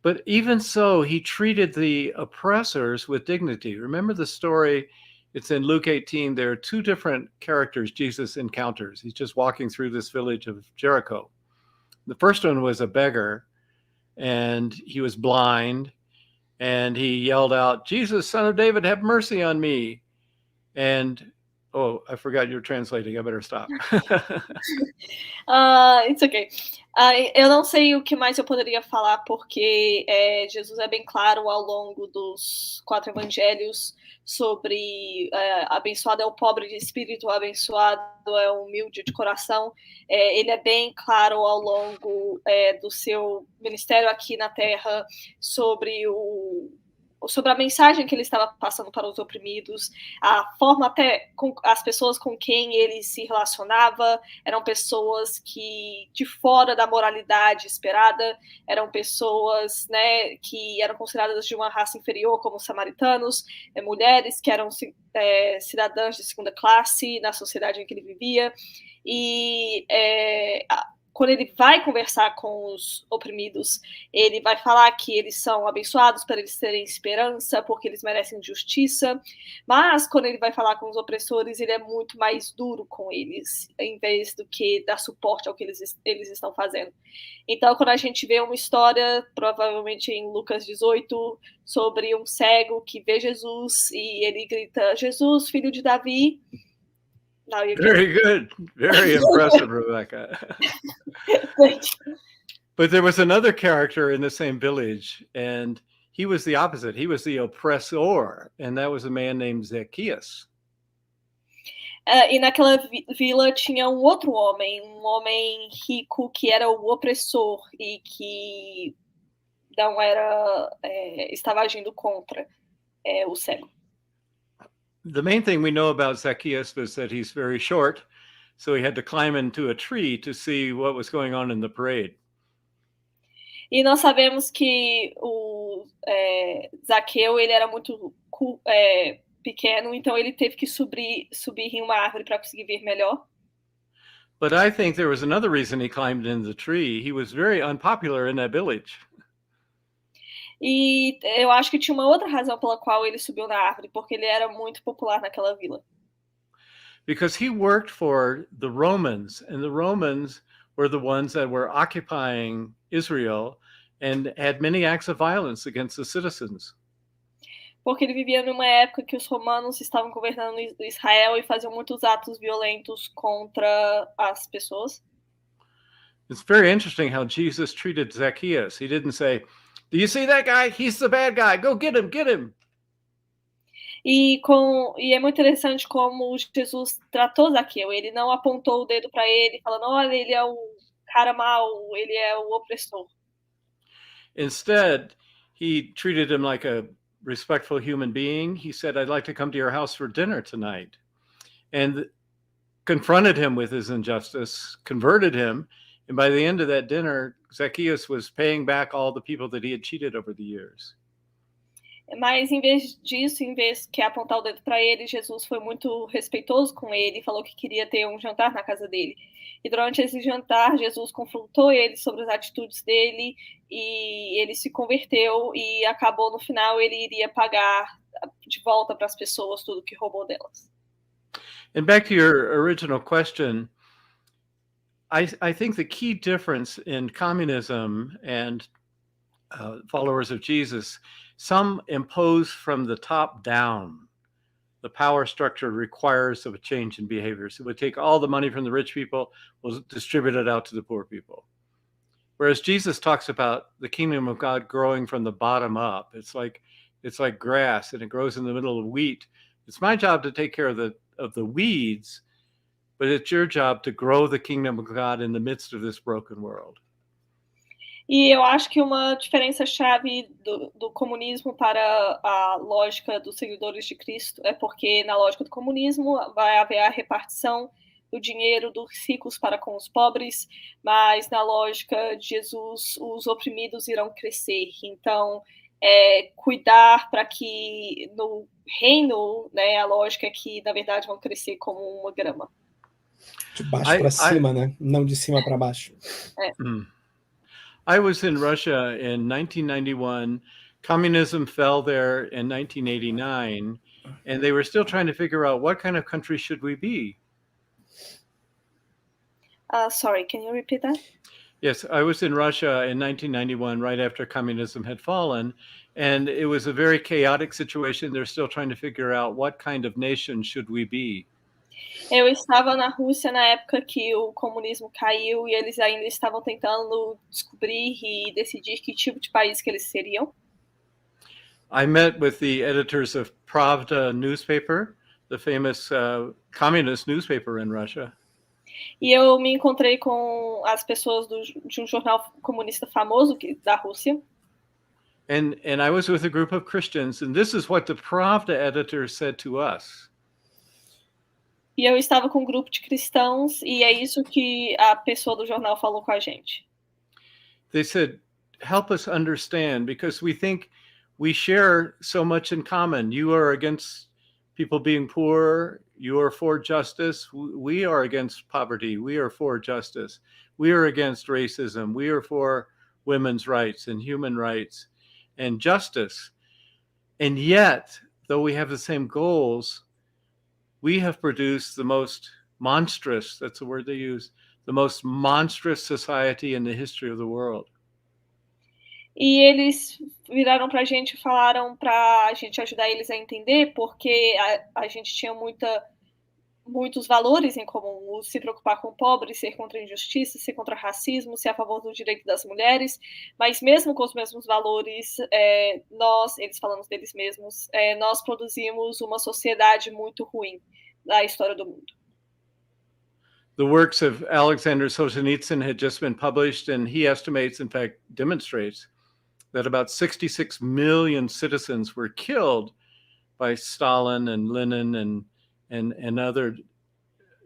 But even so, he treated the oppressors with dignity. Remember the story? It's in Luke 18. There are two different characters Jesus encounters. He's just walking through this village of Jericho. The first one was a beggar, and he was blind, and he yelled out, Jesus, son of David, have mercy on me. And, oh, I forgot you're translating. I better stop. It's okay. Eu não sei o que mais eu poderia falar, porque Jesus é bem claro ao longo dos 4 evangelhos sobre abençoado é o pobre de espírito, abençoado é o humilde de coração. Ele é bem claro ao longo do seu ministério aqui na Terra sobre a mensagem que ele estava passando para os oprimidos, a forma até com as pessoas com quem ele se relacionava, eram pessoas que, de fora da moralidade esperada, eram pessoas, né, que eram consideradas de uma raça inferior, como os samaritanos, mulheres que eram cidadãs de segunda classe na sociedade em que ele vivia, e quando ele vai conversar com os oprimidos, ele vai falar que eles são abençoados para eles terem esperança, porque eles merecem justiça, mas quando ele vai falar com os opressores, ele é muito mais duro com eles, em vez do que dar suporte ao que eles estão fazendo. Então, quando a gente vê uma história, provavelmente em Lucas 18, sobre um cego que vê Jesus e ele grita, Jesus, filho de Davi. Very good. Very impressive, Rebecca. But there was another character in the same village, and he was the opposite. He was the oppressor, and that was a man named Zacchaeus. E naquela vila tinha um outro homem rico que era o opressor e que não estava agindo contra o cego. The main thing we know about Zacchaeus was that he's very short, so he had to climb into a tree to see what was going on in the parade. E nós sabemos que o Zaqueu ele era muito pequeno, então ele teve que subir em uma árvore para conseguir ver melhor. But I think there was another reason he climbed into the tree. He was very unpopular in that village. E eu acho que tinha uma outra razão pela qual ele subiu na árvore, porque ele era muito popular naquela vila. Because he worked for the Romans, and the Romans were the ones that were occupying Israel and had many acts of violence against the citizens. Porque ele vivia numa época que os romanos estavam governando Israel e faziam muitos atos violentos contra as pessoas. It's very interesting how Jesus treated Zacchaeus. He didn't say, do you see that guy? He's the bad guy. Go get him, get him. E é muito interessante como Jesus tratou Zaqueu. Ele não apontou o dedo para ele, falando, olha, ele é o cara mau, ele é o opressor. Instead, he treated him like a respectful human being. He said, I'd like to come to your house for dinner tonight. And confronted him with his injustice, converted him. And by the end of that dinner, Zacchaeus was paying back all the people that he had cheated over the years. Mas em vez disso, em vez que apontar o dedo para ele, Jesus foi muito respeitoso com ele e falou que queria ter um jantar na casa dele. E durante esse jantar, Jesus confrontou ele sobre as atitudes dele e ele se converteu e acabou no final ele iria pagar de volta para as pessoas tudo que roubou delas. And back to your original question, I think the key difference in communism and followers of Jesus, some impose from the top down. The power structure requires of a change in behaviors. It would take all the money from the rich people, will distribute it out to the poor people. Whereas Jesus talks about the kingdom of God growing from the bottom up. It's like grass and it grows in the middle of wheat. It's my job to take care of the weeds, but it's your job to grow the kingdom of God in the midst of this broken world. E eu acho que uma diferença-chave do comunismo para a lógica dos seguidores de Cristo é porque na lógica do comunismo vai haver a repartição do dinheiro dos ricos para com os pobres, mas na lógica de Jesus os oprimidos irão crescer. Então, cuidar para que no reino, né, a lógica é que na verdade vão crescer como uma grama. De baixo para cima, né? Não de cima para baixo. I was in Russia in 1991. Communism fell there in 1989, and they were still trying to figure out what kind of country should we be. Sorry, can you repeat that? Yes, I was in Russia in 1991, right after communism had fallen, and it was a very chaotic situation. They're still trying to figure out what kind of nation should we be. Eu estava na Rússia na época que o comunismo caiu e eles ainda estavam tentando descobrir e decidir que tipo de país que eles seriam. I met with the editors of Pravda newspaper, the famous communist newspaper in Russia. E eu me encontrei com as pessoas de um jornal comunista famoso da Rússia. And I was with a group of Christians, and this is what the Pravda editor said to us. E eu estava com um grupo de cristãos e é isso que a pessoa do jornal falou com a gente. They said, help us understand, because we think we share so much in common. You are against people being poor. You are for justice. We are against poverty. We are for justice. We are against racism. We are for women's rights and human rights and justice. And yet, though we have the same goals, we have produced the most monstrous, that's the word they use, the most monstrous society in the history of the world. E eles viraram para a gente e falaram para a gente ajudar eles a entender, porque a gente tinha muitos valores em comum, se preocupar com o pobre, ser contra a injustiça, ser contra o racismo, ser a favor do direito das mulheres, mas mesmo com os mesmos valores, eles falando deles mesmos, nós produzimos uma sociedade muito ruim da história do mundo. The works of Alexander Solzhenitsyn had just been published, and he estimates, in fact, demonstrates that about 66 million citizens were killed by Stalin and Lenin and other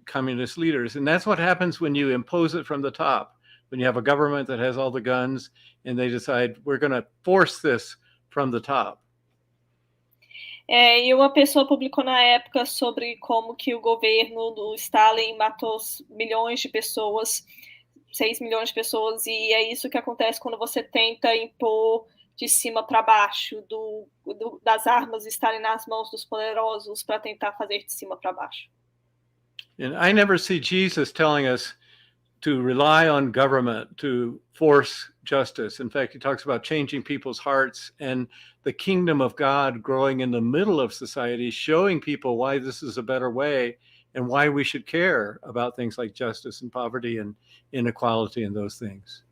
communist leaders. And that's what happens when you impose it from the top, when you have a government that has all the guns and they decide, we're going to force this from the top. E uma pessoa publicou na época sobre como que o governo do Stalin matou milhões de pessoas, 6 milhões de pessoas, e é isso que acontece quando você tenta impor de cima para baixo, das armas estarem nas mãos dos poderosos para tentar fazer de cima para baixo. And I never see Jesus telling us to rely on government to force justice. In fact, he talks about changing people's hearts and the kingdom of God growing in the middle of society, showing people why this is a better way and why we should care about things like justice and poverty and inequality and those things.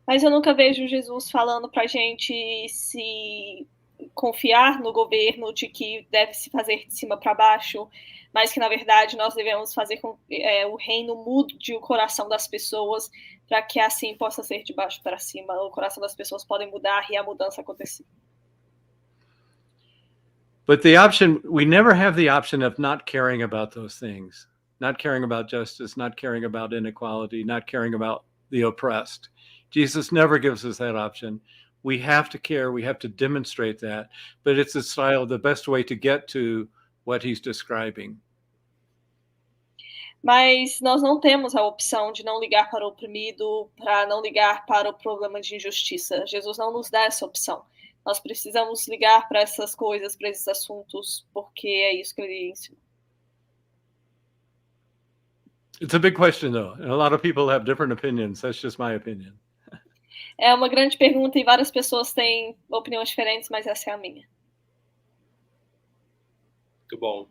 Mas eu nunca vejo Jesus falando para a gente se confiar no governo, de que deve se fazer de cima para baixo, mas que, na verdade, nós devemos fazer com que o reino mude o coração das pessoas para que assim possa ser de baixo para cima. O coração das pessoas pode mudar e a mudança acontecer. But we never have the option of not caring about those things, not caring about justice, not caring about inequality, not caring about the oppressed. Jesus never gives us that option. We have to care, we have to demonstrate that, but it's the style, the best way to get to what he's describing. Mas nós não temos a opção de não ligar para o oprimido, para não ligar para o problema de injustiça. Jesus não nos dá essa opção. Nós precisamos ligar para essas coisas, para esses assuntos, porque é isso que ele ensina. It's a big question, though, and a lot of people have different opinions. That's just my opinion. É uma grande pergunta e várias pessoas têm opiniões diferentes, mas essa é a minha. Muito bom.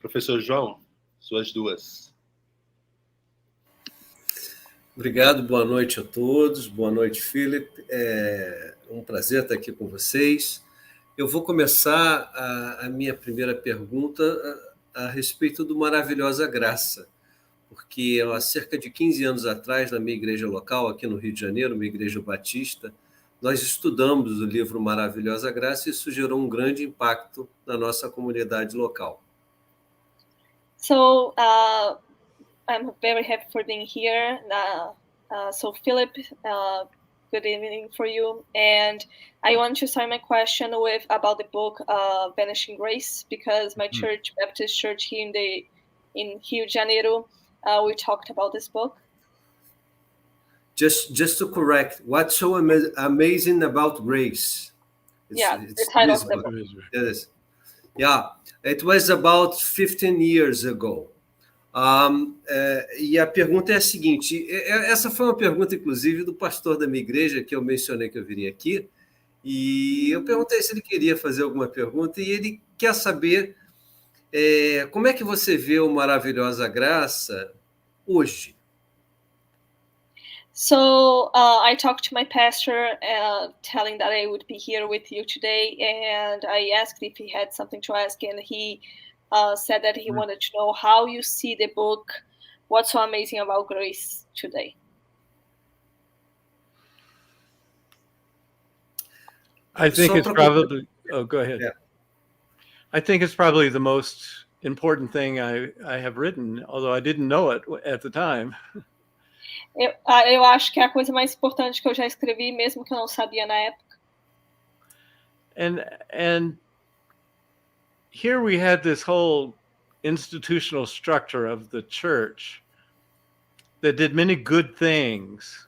Professor João, suas duas. Obrigado, boa noite a todos. Boa noite, Philip. É um prazer estar aqui com vocês. Eu vou começar a minha primeira pergunta a respeito do Maravilhosa Graça, porque há cerca de 15 anos atrás, na minha igreja local, aqui no Rio de Janeiro, uma igreja batista, nós estudamos o livro Maravilhosa Graça e isso gerou um grande impacto na nossa comunidade local. So, I'm very happy for being here. So, Philip, good evening for you. And I want to start my question with about the book Vanishing Grace, because my church, Baptist Church here in Rio de Janeiro, we talked about this book. Just to correct, what's so amazing about grace? The title of the book. Yes. Yeah, it was about 15 years ago. E a pergunta é a seguinte, essa foi uma pergunta, inclusive, do pastor da minha igreja, que eu mencionei que eu viria aqui, e eu perguntei se ele queria fazer alguma pergunta, e ele quer saber como é que você vê o Maravilhosa Graça hoje? So I talked to my pastor, telling that I would be here with you today, and I asked if he had something to ask, and he said that he wanted to know how you see the book, what's so amazing about grace today. I think it's probably, go ahead. Yeah. I think it's probably the most important thing I have written, although I didn't know it at the time. Eu acho que é a coisa mais importante que eu já escrevi, mesmo que eu não sabia na época. And here we had this whole institutional structure of the church that did many good things.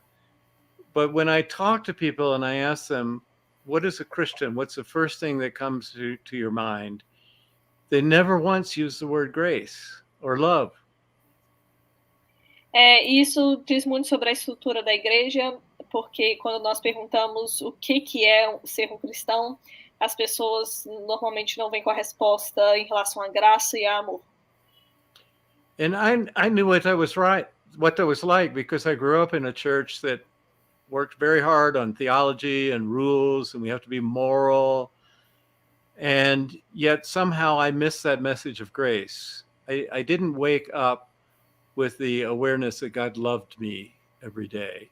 But when I talk to people and I ask them, what is a Christian? What's the first thing that comes to your mind? They never once use the word grace or love. Isso diz muito sobre a estrutura da igreja, porque quando nós perguntamos o que é ser um cristão, as pessoas normalmente não vêm com a resposta em relação à graça e a amor. And I knew what that was like because I grew up in a church that worked very hard on theology and rules, and we have to be moral. And yet somehow I missed that message of grace. I didn't wake up with the awareness that God loved me every day.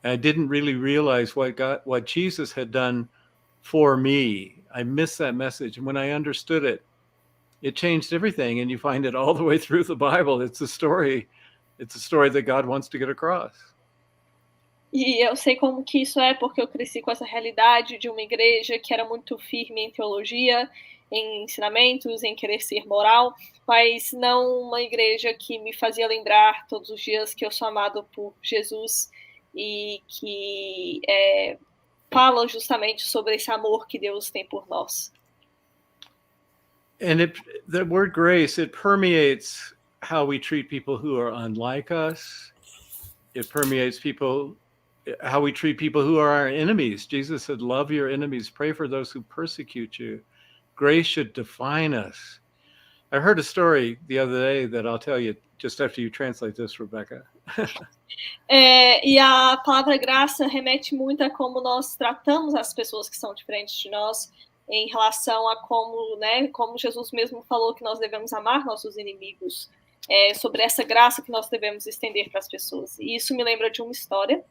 I didn't really realize what Jesus had done for me. I missed that message. And when I understood it, it changed everything. And you find it all the way through the Bible. It's a story that God wants to get across. E eu sei como que isso é, porque eu cresci com essa realidade de uma igreja que era muito firme em teologia, em ensinamentos, em querer ser moral, mas não uma igreja que me fazia lembrar todos os dias que eu sou amado por Jesus e que fala justamente sobre esse amor que Deus tem por nós. And the word grace, it permeates how we treat people who are unlike us. It permeates how we treat people who are our enemies. Jesus said, love your enemies, pray for those who persecute you. Grace should define us. I heard a story the other day that I'll tell you just after you translate this, Rebecca. E a palavra graça remete muito a como nós tratamos as pessoas que são diferentes de nós, em relação a como Jesus mesmo falou que nós devemos amar nossos inimigos, sobre essa graça que nós devemos estender para as pessoas. E isso me lembra de uma história.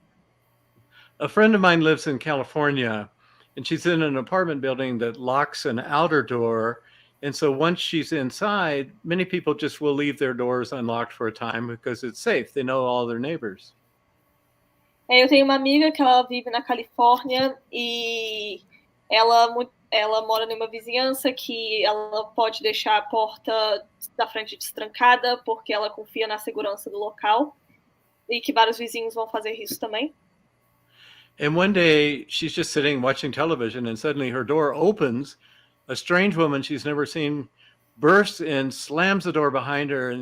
A friend of mine lives in California, and she's in an apartment building that locks an outer door. And so once she's inside, many people just will leave their doors unlocked for a time because it's safe. They know all their neighbors. Eu tenho uma amiga que ela vive na Califórnia e ela mora numa vizinhança que ela pode deixar a porta da frente destrancada porque ela confia na segurança do local e que vários vizinhos vão fazer isso também. And one day she's just sitting watching television and suddenly her door opens. A strange woman she's never seen bursts in, slams the door behind her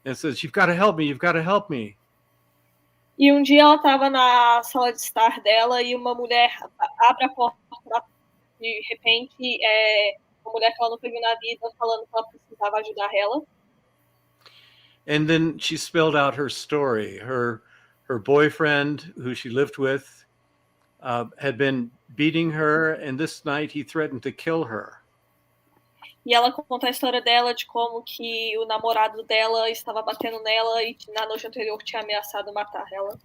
and says, "You've got to help me, you've got to help me." E um dia ela estava na sala de estar dela e uma mulher abre a porta de repente, uma mulher que ela nunca viu na vida falando que ela precisava ajudar ela. And then she spelled out her story. Her boyfriend, who she lived with, had been beating her, and this night he threatened to kill her. E ela conta a história dela de como que o namorado dela estava batendo nela e na noite anterior tinha ameaçado matar ela.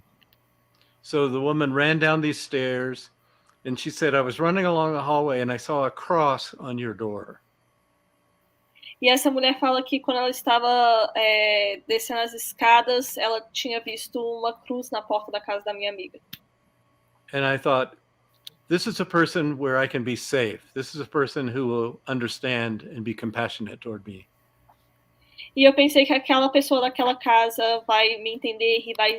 So the woman ran down these stairs, and she said, "I was running along the hallway and I saw a cross on your door." E essa mulher fala que quando ela estava descendo as escadas, ela tinha visto uma cruz na porta da casa da minha amiga. And I thought, this is a person where I can be safe. This is a person who will understand and be compassionate toward me. E eu pensei que aquela pessoa daquela casa vai me entender e vai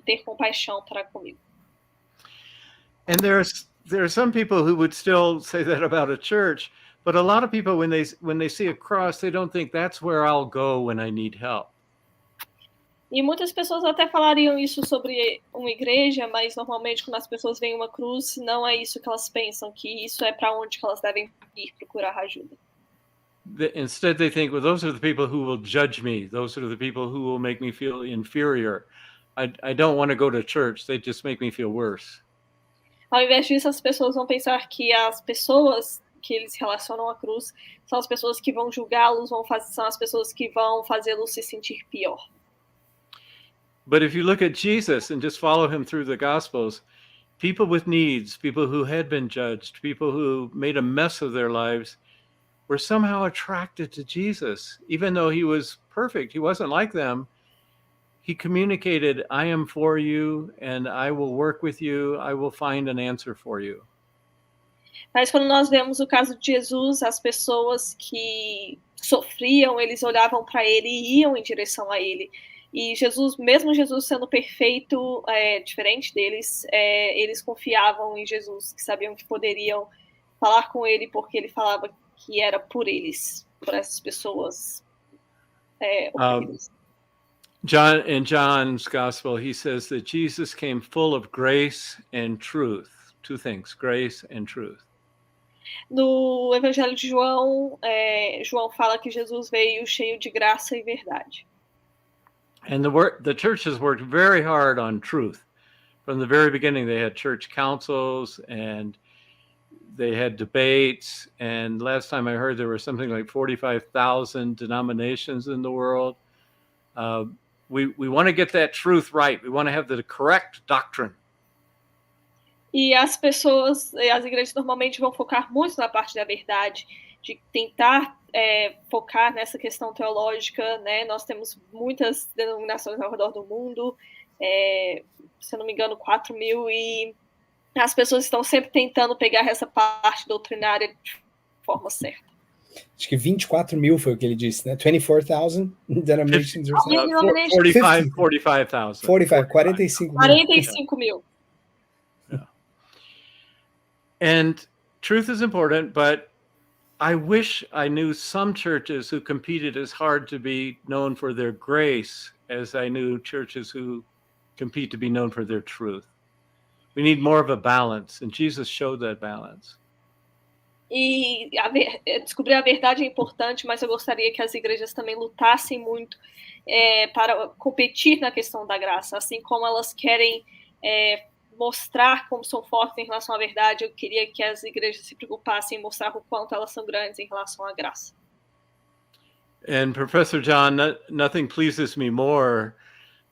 ter compaixão para comigo. And there are some people who would still say that about a church, but a lot of people when they see a cross, they don't think that's where I'll go when I need help. E muitas pessoas até falariam isso sobre uma igreja, mas normalmente quando as pessoas veem uma cruz, não é isso que elas pensam, que isso é para onde que elas devem ir procurar ajuda. Instead, they think, well, those are the people who will judge me. Those are the people who will make me feel inferior. I don't want to go to church. They just make me feel worse. Ao invés disso, as pessoas vão pensar que as pessoas que eles relacionam à cruz são as pessoas que vão julgá-los, são as pessoas que vão fazê-los se sentir pior. But if you look at Jesus and just follow him through the Gospels, people with needs, people who had been judged, people who made a mess of their lives, were somehow attracted to Jesus. Even though he was perfect, he wasn't like them. He communicated, I am for you, and I will work with you. I will find an answer for you. Mas quando nós vemos o caso de Jesus, as pessoas que sofriam, eles olhavam para ele e iam em direção a ele. E Jesus, mesmo Jesus sendo perfeito, diferente deles, eles confiavam em Jesus, que sabiam que poderiam falar com ele, porque ele falava que era por eles, por essas pessoas oprimidas. In John's Gospel, he says that Jesus came full of grace and truth. Two things, grace and truth. No Evangelho de João, João fala que Jesus veio cheio de graça e verdade. And the church has worked very hard on truth. From the very beginning, they had church councils and they had debates. And last time I heard, there were something like 45,000 denominations in the world. We want to get that truth right. We want to have the correct doctrine. E as igrejas normalmente vão focar muito na parte da verdade, de tentar focar nessa questão teológica, né? Nós temos muitas denominações ao redor do mundo, se eu não me engano, 4.000, e as pessoas estão sempre tentando pegar essa parte doutrinária de forma certa. Acho que 24.000 foi o que ele disse, né? 24,000 denominations or something. 45,000. 45 mil. Yeah. And truth is important, but I wish I knew some churches who competed as hard to be known for their grace as I knew churches who compete to be known for their truth. We need more of a balance, and Jesus showed that balance. E descobrir a verdade é importante, mas eu gostaria que as igrejas também lutassem muito para competir na questão da graça. Assim como elas querem mostrar como são fortes em relação à verdade, eu queria que as igrejas se preocupassem em mostrar o quanto elas são grandes em relação à graça. And Professor John, nothing pleases me more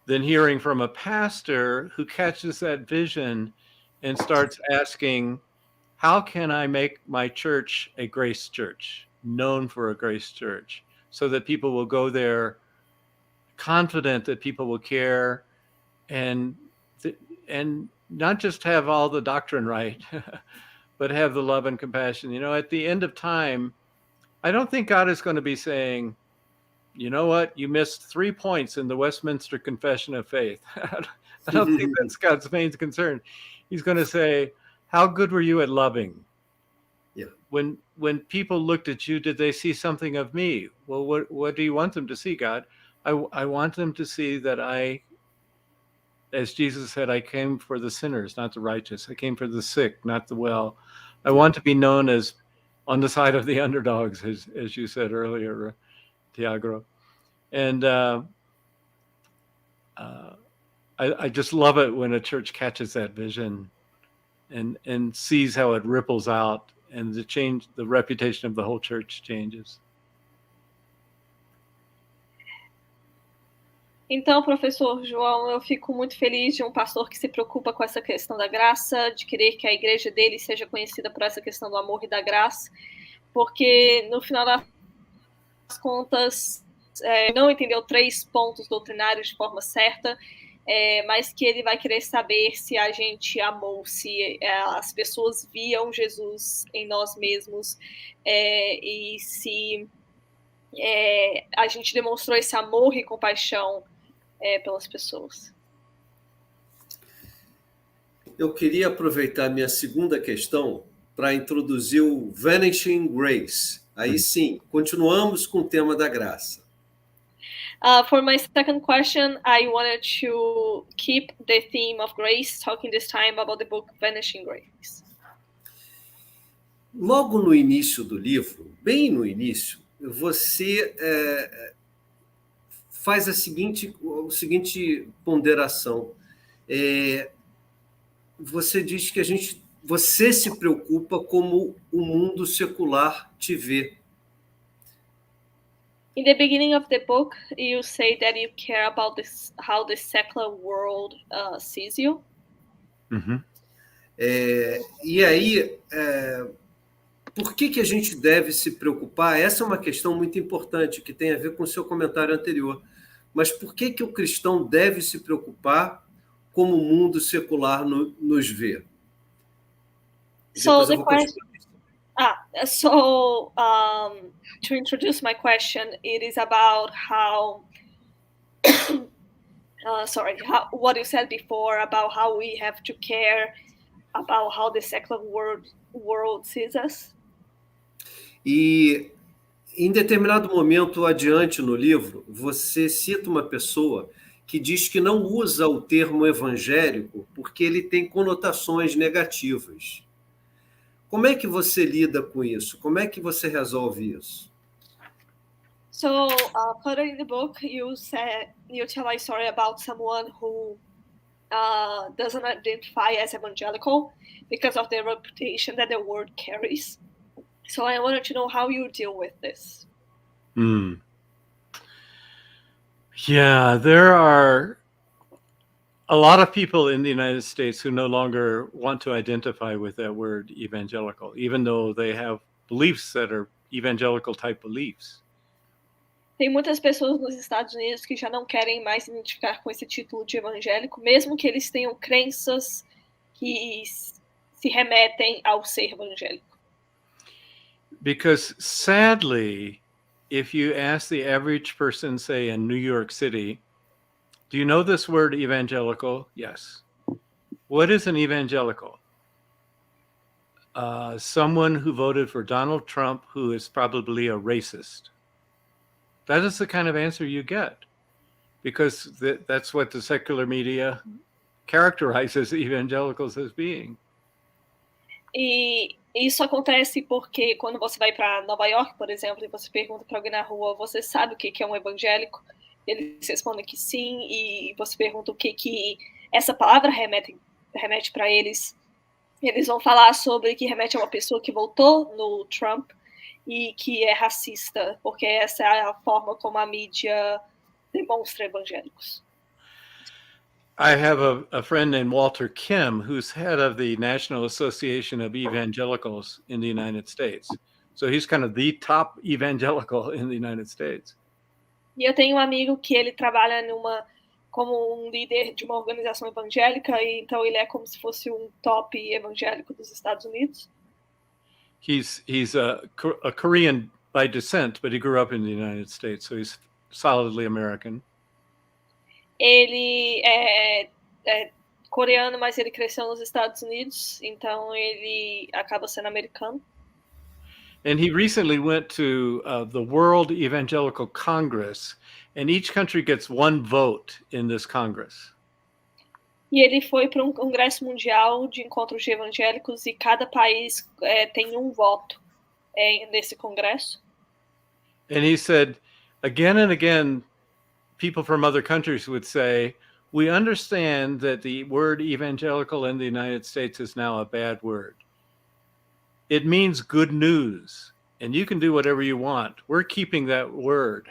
than hearing from a pastor who catches that vision and starts asking, how can I make my church a grace church, known for a grace church, so that people will go there confident that people will care and not just have all the doctrine right, but have the love and compassion. You know, at the end of time, I don't think God is going to be saying, you know what, you missed 3 points in the Westminster Confession of Faith. I don't think that's God's main concern. He's going to say, how good were you at loving? Yeah. When people looked at you, did they see something of me? Well, what do you want them to see, God? I want them to see that I, as Jesus said, I came for the sinners, not the righteous. I came for the sick, not the well. I want to be known as on the side of the underdogs, as you said earlier, Tiago. And I just love it when a church catches that vision and sees how it ripples out, and the reputation of the whole church changes. Então, professor João, eu fico muito feliz de um pastor que se preocupa com essa questão da graça, de querer que a igreja dele seja conhecida por essa questão do amor e da graça, porque no final das contas não entendeu 3 pontos doutrinários de forma certa, mas que ele vai querer saber se a gente amou, se as pessoas viam Jesus em nós mesmos, e se a gente demonstrou esse amor e compaixão pelas pessoas. Eu queria aproveitar minha segunda questão para introduzir o Vanishing Grace. Aí sim, continuamos com o tema da graça. For my second question, I wanted to keep the theme of grace, talking this time about the book Vanishing Grace. Logo no início do livro, bem no início, você faz a seguinte ponderação. Você diz que você se preocupa como o mundo secular te vê. In the beginning of the book, you say that you care about how the secular world sees you. Mm-hmm. E aí, por que a gente deve se preocupar? Essa é uma questão muito importante, que tem a ver com o seu comentário anterior. Mas por que o cristão deve se preocupar como o mundo secular nos vê? So the question... to introduce my question, it is about how, what you said before about how we have to care about how the secular world sees us. E em determinado momento adiante no livro, você cita uma pessoa que diz que não usa o termo evangélico porque ele tem conotações negativas. Como é que você lida com isso? Como é que você resolve isso? So, further in the book, you tell a story about someone who doesn't identify as evangelical because of the reputation that the word carries. So I wanted to know how you deal with this. Yeah, there are a lot of people in the United States who no longer want to identify with that word evangelical, even though they have beliefs that are evangelical type beliefs. Tem muitas pessoas nos Estados Unidos que já não querem mais se identificar com esse título de evangélico, mesmo que eles tenham crenças que se remetem ao ser evangélico. Because sadly, if you ask the average person, say in New York City, do you know this word evangelical? Yes. What is an evangelical? Someone who voted for Donald Trump who is probably a racist. That is the kind of answer you get, because that's what the secular media characterizes evangelicals as being. E isso acontece porque quando você vai para Nova York, por exemplo, e você pergunta para alguém na rua, você sabe o que é um evangélico? Eles respondem que sim, e você pergunta o que essa palavra remete para eles. Eles vão falar sobre que remete a uma pessoa que votou no Trump e que é racista, porque essa é a forma como a mídia demonstra evangélicos. I have a friend named Walter Kim, who's head of the National Association of Evangelicals in the United States. So he's kind of the top evangelical in the United States. E eu tenho um amigo que ele trabalha numa como um líder de uma organização evangélica, e então ele é como se fosse um top evangélico dos Estados Unidos. He's a Korean by descent, but he grew up in the United States, so he's solidly American. Ele é coreano, mas ele cresceu nos Estados Unidos, então ele acaba sendo americano. And he recently went to the World Evangelical Congress, and each country gets one vote in this Congress. E ele foi para um congresso mundial de encontros de evangélicos e cada país tem um voto nesse congresso. And he said, again and again, people from other countries would say, we understand that the word evangelical in the United States is now a bad word. It means good news, and you can do whatever you want. We're keeping that word.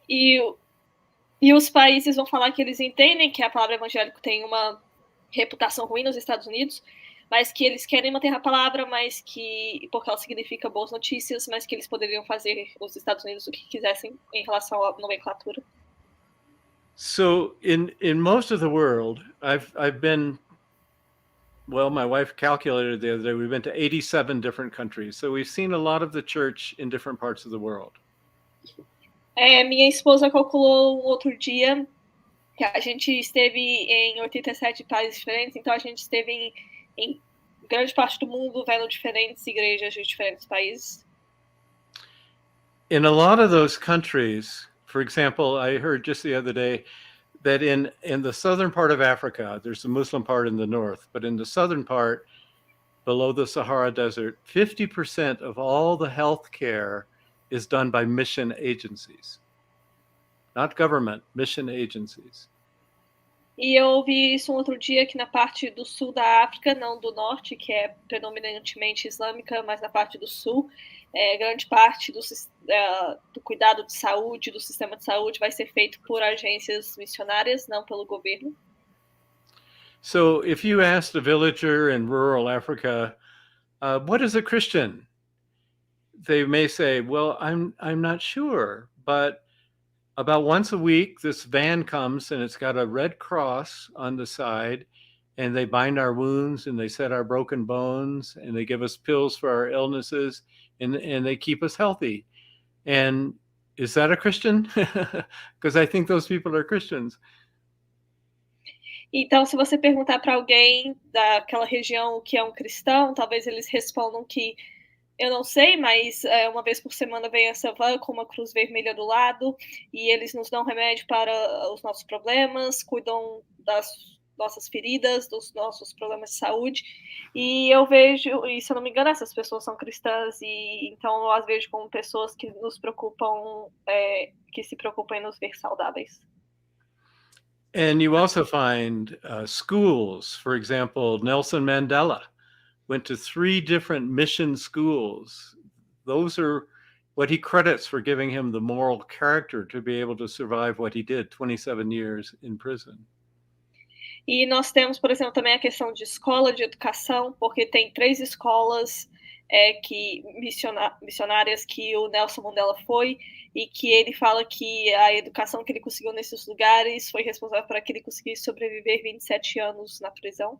E os países vão falar que eles entendem que a palavra evangélico tem uma reputação ruim nos Estados Unidos, mas que eles querem manter a palavra, mas que porque ela significa boas notícias, mas que eles poderiam fazer os Estados Unidos o que quisessem em relação à nomenclatura. So in most of the world, I've been, well, my wife calculated the other day, we've been to 87 different countries. So we've seen a lot of the church in different parts of the world. Minha esposa calculou um outro dia que a gente esteve em 87 países diferentes, então a gente esteve em grande parte do mundo vendo diferentes igrejas de diferentes países. In a lot of those countries, for example, I heard just the other day that in the southern part of Africa, there's a Muslim part in the north, but in the southern part, below the Sahara Desert, 50% of all the health care is done by mission agencies. Not government, mission agencies. E eu ouvi isso um outro dia que na parte do sul da África, não do norte, que é predominantemente islâmica, mas na parte do sul, grande parte do cuidado de saúde, do sistema de saúde, vai ser feito por agências missionárias, não pelo governo. So if you asked a villager in rural Africa, what is a Christian? They may say, well, I'm not sure, but about once a week, this van comes and it's got a red cross on the side, and they bind our wounds and they set our broken bones and they give us pills for our illnesses and they keep us healthy. And is that a Christian? Because I think those people are Christians. Então, se você perguntar para alguém daquela região o que é um cristão, talvez eles respondam que eu não sei, mas uma vez por semana vem essa van com uma cruz vermelha do lado e eles nos dão remédio para os nossos problemas, cuidam das nossas feridas, dos nossos problemas de saúde. E eu vejo, e se eu não me engano, essas pessoas são cristãs e então eu as vejo como pessoas que nos preocupam, que se preocupam em nos ver saudáveis. And you also find schools, for example, Nelson Mandela went to 3 different mission schools. Those are what he credits for giving him the moral character to be able to survive what he did, 27 years in prison. E nós temos, por exemplo, também a questão de escola de educação, porque tem 3 escolas missionárias que o Nelson Mandela foi, e que ele fala que a educação que ele conseguiu nesses lugares foi responsável por que ele conseguisse sobreviver 27 anos na prisão.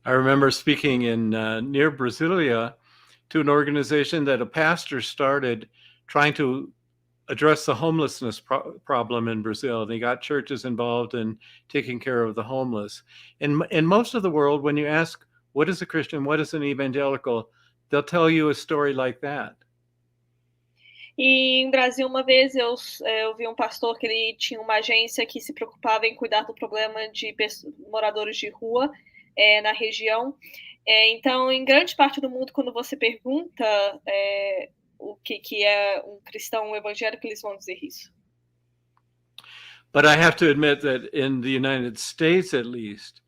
I remember speaking in near Brasilia to an organization that a pastor started trying to address the homelessness problem in Brazil. And he got churches involved in taking care of the homeless. In most of the world, when you ask, what is a Christian, what is an evangelical, they'll tell you a story like that. E em Brasil, uma vez, eu vi um pastor que ele tinha uma agência que se preocupava em cuidar do problema de moradores de rua na região. Então, em grande parte do mundo, quando você pergunta o que é um cristão evangélico, eles vão dizer isso. But I have to admit that in the United States, at least,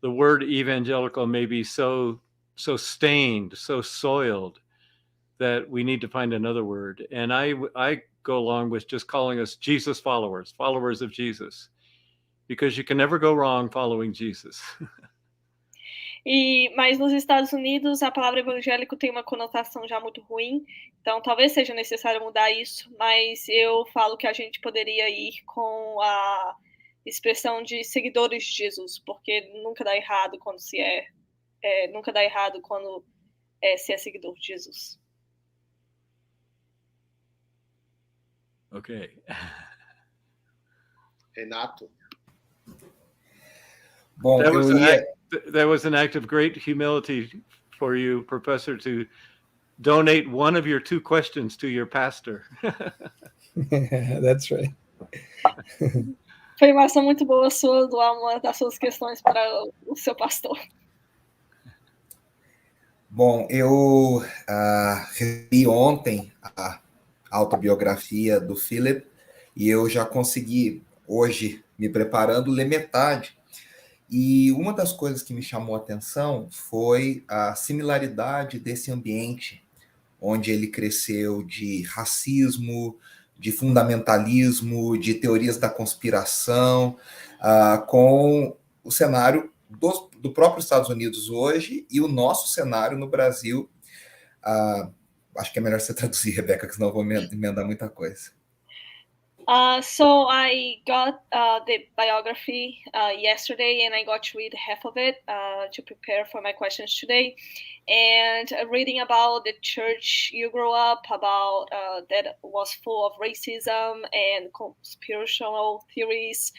the word evangelical may be so stained, so soiled, that we need to find another word. And I go along with just calling us Jesus followers of Jesus, because you can never go wrong following Jesus. Mas nos Estados Unidos a palavra evangélico tem uma conotação já muito ruim, então talvez seja necessário mudar isso, mas eu falo que a gente poderia ir com a expressão de seguidores de Jesus, porque nunca dá errado quando se é seguidor de Jesus. Okay. Renato. Bom, that was an act of great humility for you, Professor, to donate one of your 2 questions to your pastor. That's right. Foi uma ação muito boa sua doar uma das suas questões para o seu pastor. Bom, eu recebi ontem a autobiografia do Philip e eu já consegui, hoje, me preparando, ler metade. E uma das coisas que me chamou a atenção foi a similaridade desse ambiente onde ele cresceu, de racismo, de fundamentalismo, de teorias da conspiração, com o cenário do próprio Estados Unidos hoje e o nosso cenário no Brasil. Acho que é melhor você traduzir, Rebeca, que senão eu vou emendar muita coisa. So I got the biography yesterday, and I got to read half of it to prepare for my questions today. And reading about the church you grew up, about that was full of racism and conspirational theories.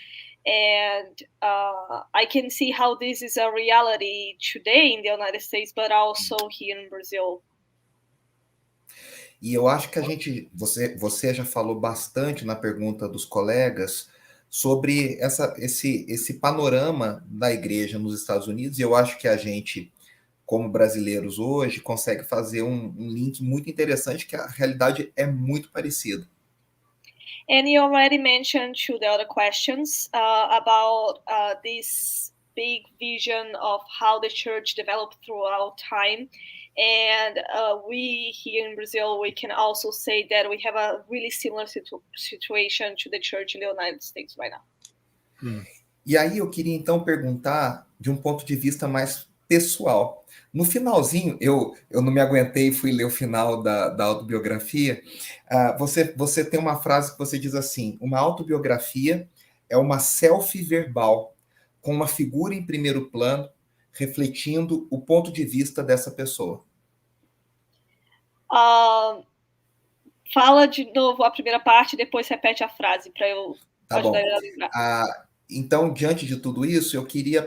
And I can see how this is a reality today in the United States, but also here in Brazil. E eu acho que você já falou bastante na pergunta dos colegas sobre esse panorama da igreja nos Estados Unidos, e eu acho que a gente, como brasileiros hoje, consegue fazer um link muito interessante, que a realidade é muito parecida. And you already mentioned to the other questions about this big vision of how the church developed throughout time. And we here in Brazil, we can also say that we have a really similar situation to the church in the United States right now. E aí eu queria então perguntar de um ponto de vista mais pessoal. No finalzinho, eu não me aguentei e fui ler o final da autobiografia. Você tem uma frase que você diz assim: uma autobiografia é uma selfie verbal, com uma figura em primeiro plano, refletindo o ponto de vista dessa pessoa. Fala de novo a primeira parte, depois repete a frase para eu ajudar ele a lembrar. Então, diante de tudo isso, eu queria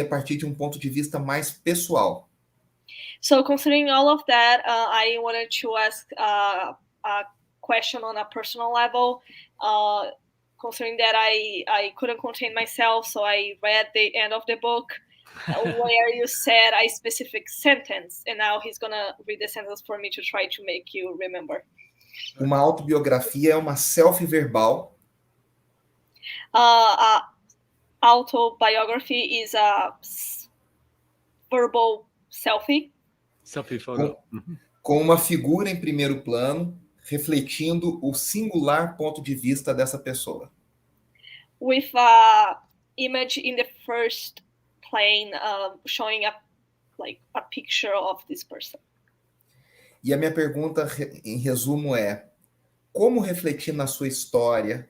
partir de um ponto de vista mais pessoal. So, considering all of that, I wanted to ask a question on a personal level. Considering that I couldn't contain myself, so I read the end of the book where you said a specific sentence, and now he's gonna read the sentence for me to try to make you remember. Uma autobiografia é uma selfie verbal. Autobiography is a verbal selfie. Selfie photo. Com uma figura em primeiro plano, refletindo o singular ponto de vista dessa pessoa. With a image in the first plane, showing a picture of this person. E a minha pergunta, em resumo, é: como refletir na sua história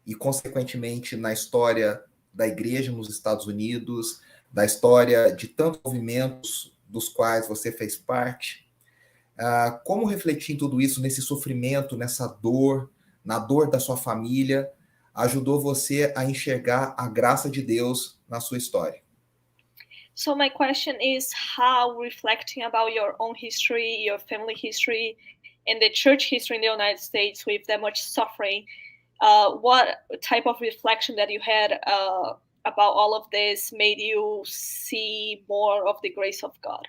e, consequentemente, na história da igreja nos Estados Unidos, da história de tantos movimentos dos quais você fez parte, como refletir em tudo isso, nesse sofrimento, nessa dor, na dor da sua família, ajudou você a enxergar a graça de Deus na sua história? So my question is, how reflecting about your own history, your family history, and the church history in the United States with that much suffering, what type of reflection that you had about all of this made you see more of the grace of God?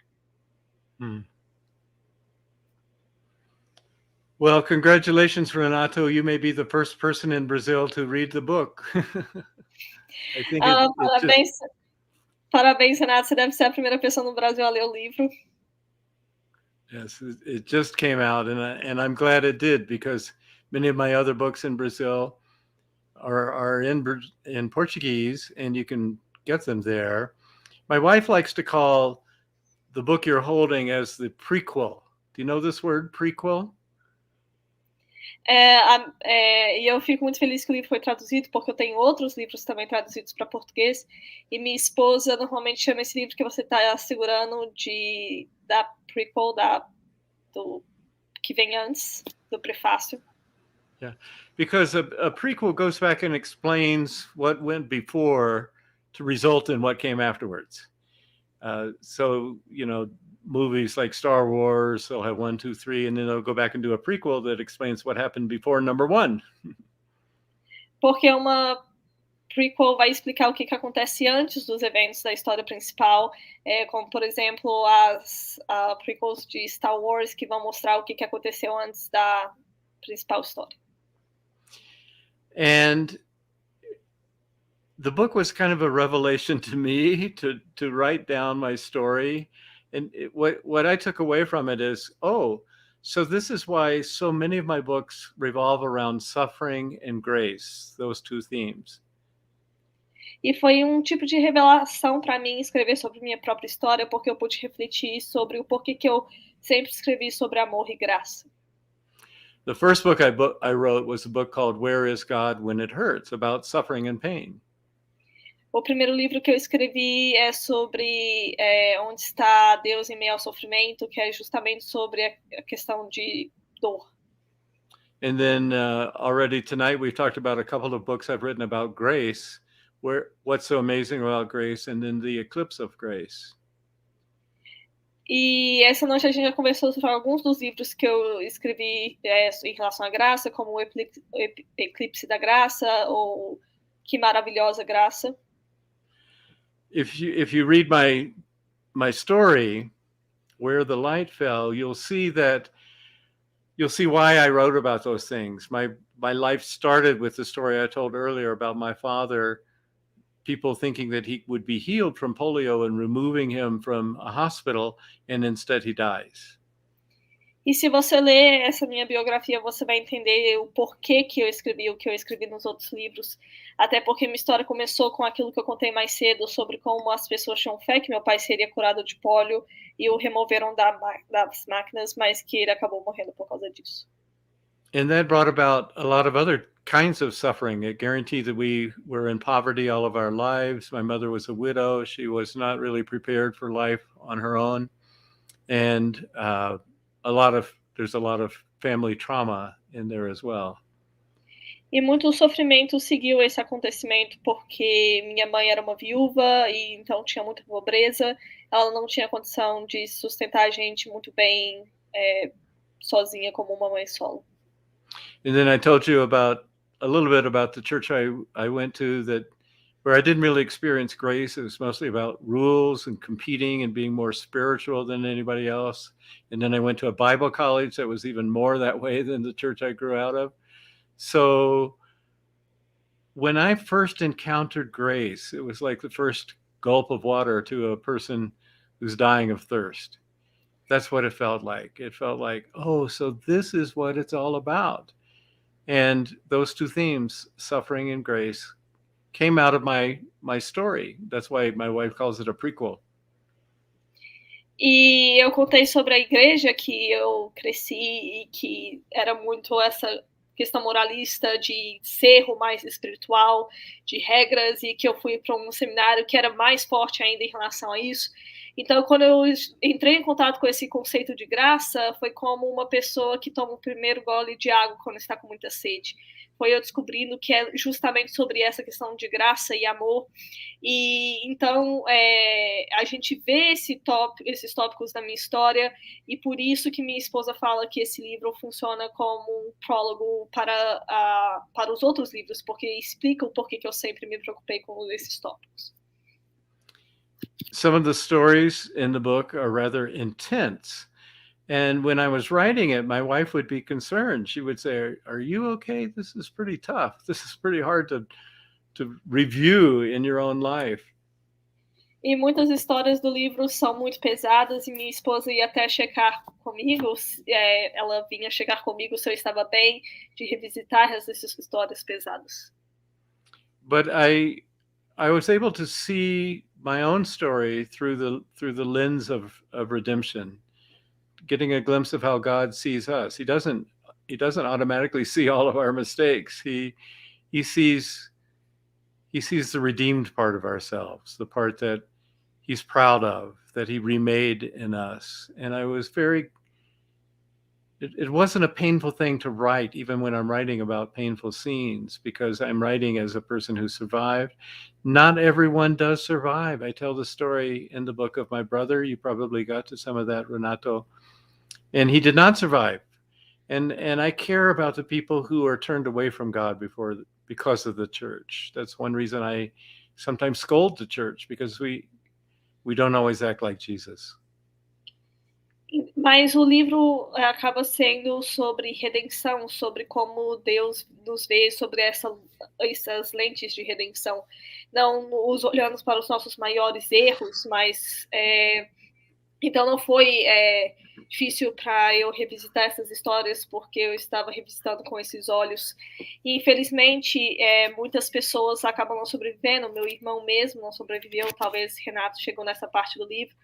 Well, congratulations, Renato. You may be the first person in Brazil to read the book. I think Parabéns, Renato. Você deve ser a primeira pessoa no Brasil a ler o livro. Yes, it just came out, and I'm glad it did, because many of my other books in Brazil are in Portuguese, and you can get them there. My wife likes to call the book you're holding as the prequel. Do you know this word, prequel? E eu fico muito feliz que o livro foi traduzido, porque eu tenho outros livros também traduzidos para português, e minha esposa normalmente chama esse livro que você está segurando da prequel, do que vem antes, do prefácio. Yeah, because a prequel goes back and explains what went before to result in what came afterwards. So, movies like Star Wars, they'll have 1, 2, 3, and then they'll go back and do a prequel that explains what happened before number 1. Porque uma prequel vai explicar o que acontece antes dos eventos da história principal, como, por exemplo, as prequels de Star Wars, que vão mostrar o que aconteceu antes da principal história. And the book was kind of a revelation to me to write down my story. And what I took away from it is, so this is why so many of my books revolve around suffering and grace, those two themes. E foi tipo de revelação para mim escrever sobre minha própria história, porque eu pude refletir sobre o porquê que eu sempre escrevi sobre amor e graça. The first book I wrote was a book called Where is God When It Hurts, about suffering and pain. O primeiro livro que eu escrevi é sobre Onde está Deus em meio ao sofrimento, que é justamente sobre a questão de dor. And then already tonight we've talked about a couple of books I've written about grace, what's so amazing about grace, and then the eclipse of grace. E essa noite a gente já conversou sobre alguns dos livros que eu escrevi em relação à graça, como o Eclipse da Graça ou Que Maravilhosa Graça. If you read my story, Where the Light Fell, you'll see why I wrote about those things. My life started with the story I told earlier about my father, people thinking that he would be healed from polio and removing him from a hospital, and instead he dies. E se você ler essa minha biografia, você vai entender o porquê que eu escrevi o que eu escrevi nos outros livros. Até porque minha história começou com aquilo que eu contei mais cedo, sobre como as pessoas tinham fé que meu pai seria curado de pólio e o removeram das máquinas, mas que ele acabou morrendo por causa disso. And that brought about a lot of other kinds of suffering. It guaranteed that we were in poverty all of our lives. My mother was a widow. She was not really prepared for life on her own. And there's a lot of family trauma in there as well. E muito sofrimento seguiu esse acontecimento, porque minha mãe era uma viúva e então tinha muita pobreza. Ela não tinha condição de sustentar a gente muito bem sozinha como uma mãe solo. And then I told you a little bit about the church I went to where I didn't really experience grace. It was mostly about rules and competing and being more spiritual than anybody else. And then I went to a Bible college that was even more that way than the church I grew out of. So when I first encountered grace, it was like the first gulp of water to a person who's dying of thirst. That's what it felt like. It felt like, so this is what it's all about. And those two themes, suffering and grace, came out of my story. That's why my wife calls it a prequel. E eu contei sobre a igreja que eu cresci e que era muito essa questão moralista de ser o mais espiritual, de regras, e que eu fui para um seminário que era mais forte ainda em relação a isso. Então, quando eu entrei em contato com esse conceito de graça, foi como uma pessoa que toma o primeiro gole de água quando está com muita sede. Foi eu descobrindo que é justamente sobre essa questão de graça e amor. E então a gente vê esses tópicos na minha história, e por isso que minha esposa fala que esse livro funciona como um prólogo para os outros livros, porque explica o porquê que eu sempre me preocupei com esses tópicos. Some of the stories in the book are rather intense. And when I was writing it, my wife would be concerned. She would say, "Are you okay? This is pretty tough. This is pretty hard to review in your own life." E muitas histórias do livro são muito pesadas, e minha esposa ia até checar comigo, ela vinha checar comigo se eu estava bem, de revisitar essas histórias pesadas. But I was able to see my own story through the lens of redemption, getting a glimpse of how God sees us. He doesn't automatically see all of our mistakes. He sees the redeemed part of ourselves, the part that he's proud of, that he remade in us. And I was it wasn't a painful thing to write, even when I'm writing about painful scenes, because I'm writing as a person who survived. Not everyone does survive. I tell the story in the book of my brother. You probably got to some of that, Renato. And he did not survive. And I care about the people who are turned away from God because of the church. That's one reason I sometimes scold the church, because we don't always act like Jesus. Mas o livro acaba sendo sobre redenção, sobre como Deus nos vê, sobre essas lentes de redenção. Não olhando para os nossos maiores erros, mas então não foi difícil para eu revisitar essas histórias, porque eu estava revisitando com esses olhos. E, infelizmente, muitas pessoas acabam não sobrevivendo. Meu irmão mesmo não sobreviveu, talvez Renato chegou nessa parte do livro.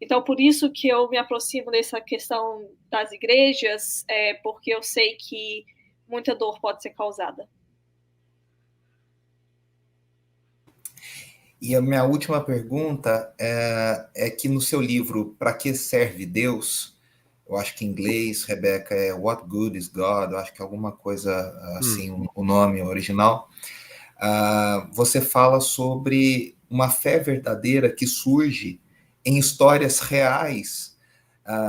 Então, por isso que eu me aproximo dessa questão das igrejas, porque eu sei que muita dor pode ser causada. E a minha última pergunta é que no seu livro, Para que serve Deus? Eu acho que em inglês, Rebeca, é What Good is God? Eu acho que é alguma coisa assim, o nome original. Você fala sobre uma fé verdadeira que surge em histórias reais,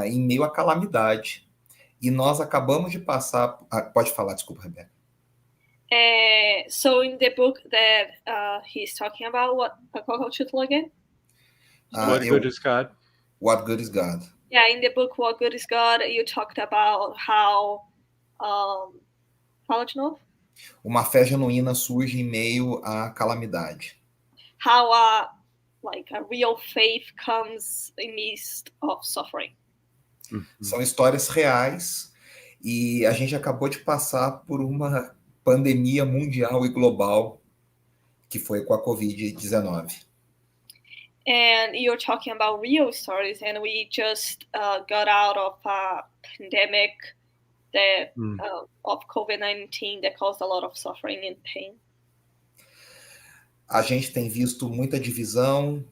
em meio à calamidade. E nós acabamos de passar... pode falar, desculpa, Rebeca. So in the book that he's talking about, qual é o título again? What good is God? What good is God? Yeah, in the book What Good is God, you talked about how... fala de novo. Uma fé genuína surge em meio à calamidade. How a real faith comes in midst of suffering. São histórias reais e a gente acabou de passar por uma pandemia mundial e global que foi com a Covid-19. And you're talking about real stories, and we just got out of a pandemic of COVID-19 that caused a lot of suffering and pain. A gente tem visto muita divisão,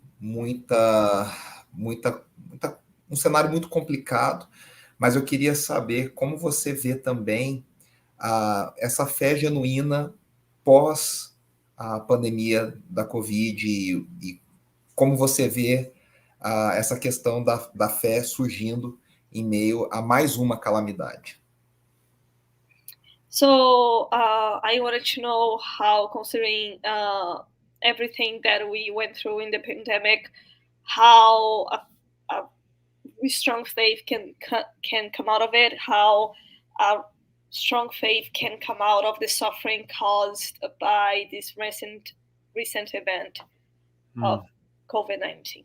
um cenário muito complicado, mas eu queria saber como você vê também essa fé genuína pós a pandemia da Covid e como você vê essa questão da fé surgindo em meio a mais uma calamidade. So I wanted to know how, considering everything that we went through in the pandemic, how a strong faith can come out of it, how a strong faith can come out of the suffering caused by this recent event of COVID-19.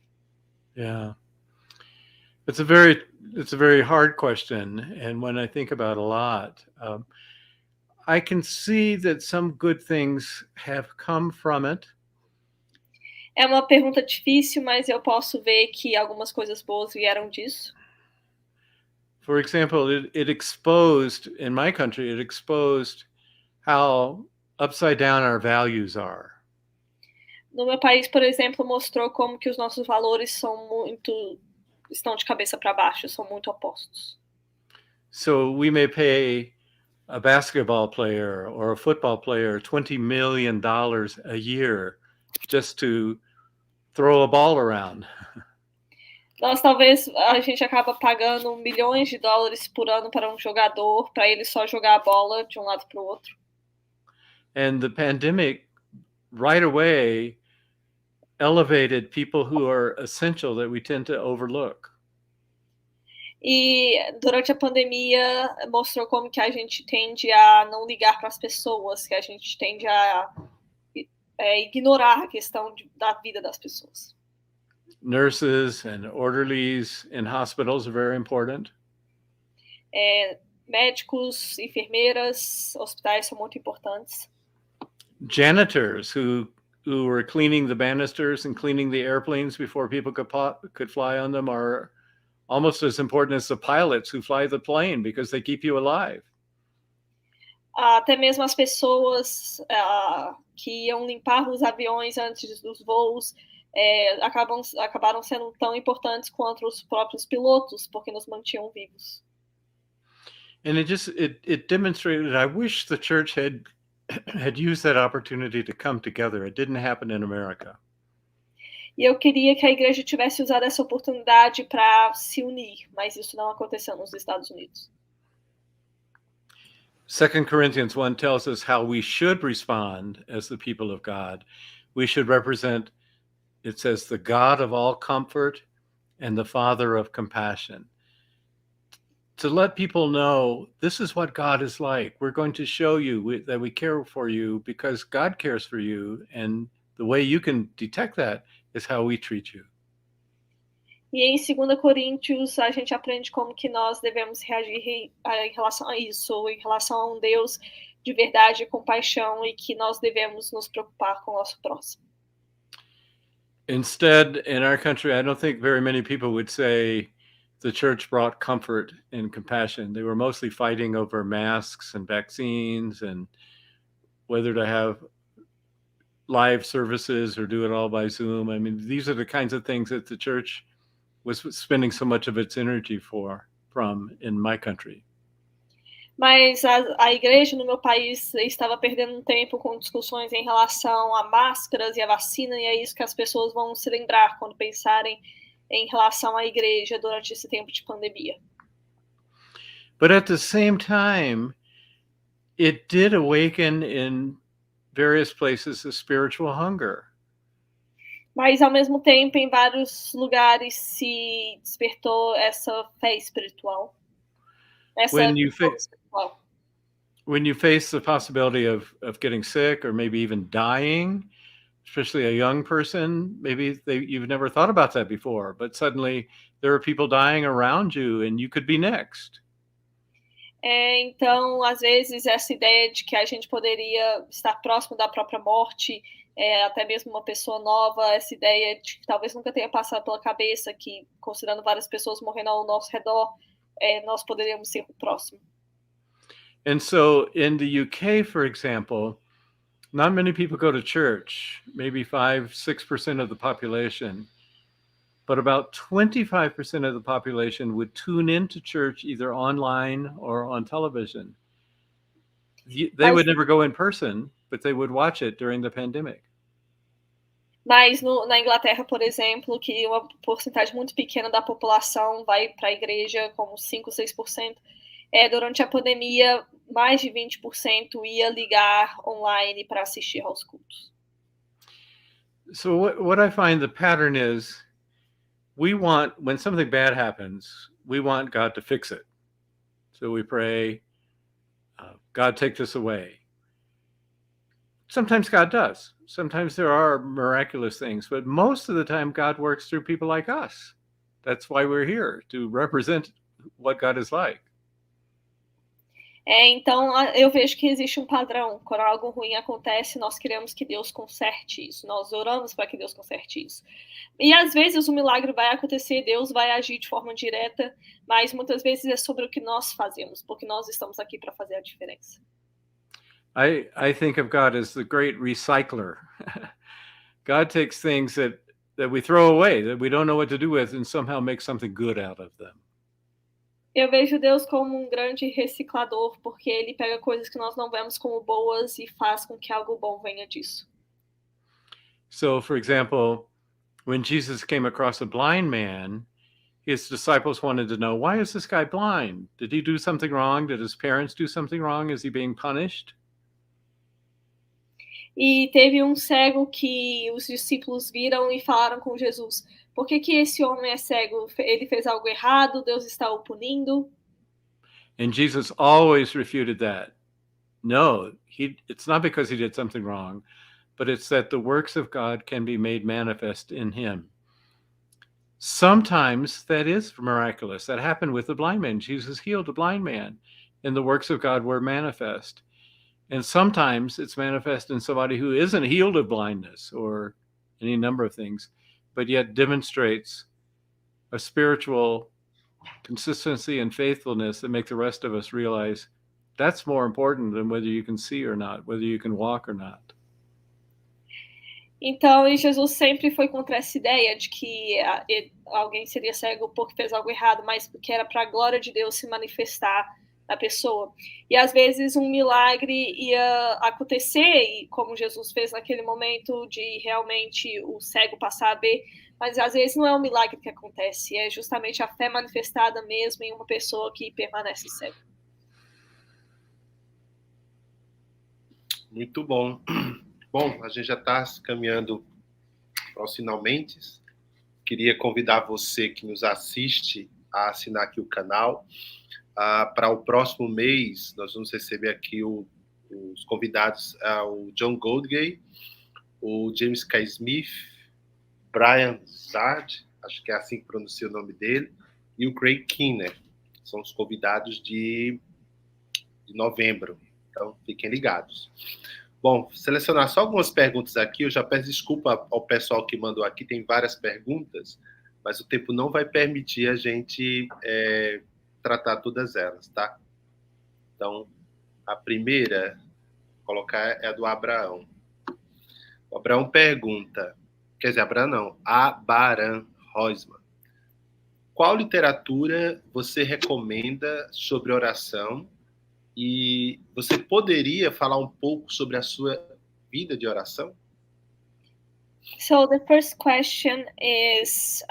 Yeah. It's a very hard question, and when I think about it a lot, I can see that some good things have come from it. É uma pergunta difícil, mas eu posso ver que algumas coisas boas vieram disso. For example, it exposed, in my country, it exposed how upside down our values are. No meu país, por exemplo, mostrou como que os nossos valores estão de cabeça para baixo, são muito opostos. So we may pay a basketball player or a football player $20 million a year just to throw a ball around. Talvez a gente acaba pagando milhões de dólares por ano para um jogador, para ele só jogar a bola de lado para o outro. And the pandemic right away elevated people who are essential that we tend to overlook. E durante a pandemia mostrou como que a gente tende a não ligar para as pessoas, que a gente tende a ignorar a questão da vida das pessoas. Nurses and orderlies in hospitals are very important. Médicos, enfermeiras, hospitais são muito importantes. Janitors who who were cleaning the banisters and cleaning the airplanes before people could fly on them are almost as important as the pilots who fly the plane because they keep you alive. Até mesmo as pessoas que iam limpar os aviões antes dos voos acabaram sendo tão importantes quanto os próprios pilotos, porque nos mantinham vivos. And it demonstrated, I wish the church had used that opportunity to come together. It didn't happen in America. E eu queria que a igreja tivesse usado essa oportunidade para se unir, mas isso não aconteceu nos Estados Unidos. 2 Corinthians 1 tells us how we should respond as the people of God. We should represent, it says, the God of all comfort and the Father of compassion. To let people know this is what God is like. We're going to show you that we care for you because God cares for you. And the way you can detect that is how we treat you. E em 2 Coríntios, a gente aprende como que nós devemos reagir em relação a isso, em relação a um Deus de verdade e compaixão, e que nós devemos nos preocupar com o nosso próximo. Instead, in our country, I don't think very many people would say the church brought comfort and compassion. They were mostly fighting over masks and vaccines and whether to have live services or do it all by Zoom. I mean, these are the kinds of things that the church was spending so much of its energy from in my country. Mas a igreja no meu país estava perdendo tempo com discussões em relação a máscaras e a vacina, e é isso que as pessoas vão se lembrar quando pensarem em relação à igreja durante esse tempo de pandemia. But at the same time, it did awaken in various places a spiritual hunger. Mas, ao mesmo tempo, em vários lugares se despertou essa fé espiritual. When you face the possibility of getting sick or maybe even dying, especially a young person, maybe you've never thought about that before, but suddenly there are people dying around you and you could be next. Então, às vezes, essa ideia de que a gente poderia estar próximo da própria morte, até mesmo uma pessoa nova, essa ideia de que talvez nunca tenha passado pela cabeça, que considerando várias pessoas morrendo ao nosso redor, nós poderíamos ser o próximo. And so in the UK, for example, not many people go to church, maybe 5-6% of the population, but about 25% of the population would tune into church either online or on television. They would never go in person, but they would watch it during the pandemic. Mas na Inglaterra, por exemplo, que uma porcentagem muito pequena da população vai para a igreja, como 5-6%, durante a pandemia, mais de 20% ia ligar online para assistir aos cultos. So what I find the pattern is, we want, when something bad happens, we want God to fix it. So we pray, God, take this away. Sometimes God does. Sometimes there are miraculous things, but most of the time God works through people like us. That's why we're here, to represent what God is like. Então, eu vejo que existe um padrão. Quando algo ruim acontece, nós queremos que Deus conserte isso. Nós oramos para que Deus conserte isso. E às vezes o milagre vai acontecer, Deus vai agir de forma direta, mas muitas vezes é sobre o que nós fazemos, porque nós estamos aqui para fazer a diferença. I think of God as the great recycler. God takes things that we throw away, that we don't know what to do with, and somehow makes something good out of them. Eu vejo Deus como um grande reciclador, porque ele pega coisas que nós não vemos como boas e faz com que algo bom venha disso. So, for example, when Jesus came across a blind man, his disciples wanted to know, why is this guy blind? Did he do something wrong? Did his parents do something wrong? Is he being punished? E teve um cego que os discípulos viram e falaram com Jesus: por que esse homem é cego? Ele fez algo errado? Deus está o punindo? And Jesus always refuted that. No, it's not because he did something wrong, but it's that the works of God can be made manifest in him. Sometimes that is miraculous. That happened with the blind man. Jesus healed a blind man, and the works of God were manifest. And sometimes it's manifest in somebody who isn't healed of blindness or any number of things, but yet demonstrates a spiritual consistency and faithfulness that make the rest of us realize that's more important than whether you can see or not, whether you can walk or not. Então, e Jesus sempre foi contra essa ideia de que alguém seria cego porque fez algo errado, mas porque era para a glória de Deus se manifestar na pessoa. E às vezes um milagre ia acontecer, e como Jesus fez naquele momento de realmente o cego passar a ver, mas às vezes não é um milagre que acontece, é justamente a fé manifestada mesmo em uma pessoa que permanece cega. Muito bom. Bom, a gente já está caminhando para os finalmente. Queria convidar você que nos assiste a assinar aqui o canal. Para o próximo mês, nós vamos receber aqui os convidados, o John Goldgay, o James K. Smith, Brian Zard, acho que é assim que pronuncia o nome dele, e o Craig Kinner. São os convidados de novembro. Então, fiquem ligados. Bom, selecionar só algumas perguntas aqui. Eu já peço desculpa ao pessoal que mandou aqui. Tem várias perguntas, mas o tempo não vai permitir a gente tratar todas elas, tá? Então, a primeira, colocar, é a do Abraão. O Abraão pergunta, quer dizer, Abraão não, Abaran Rosman. Qual literatura você recomenda sobre oração? E você poderia falar um pouco sobre a sua vida de oração? So the first question is,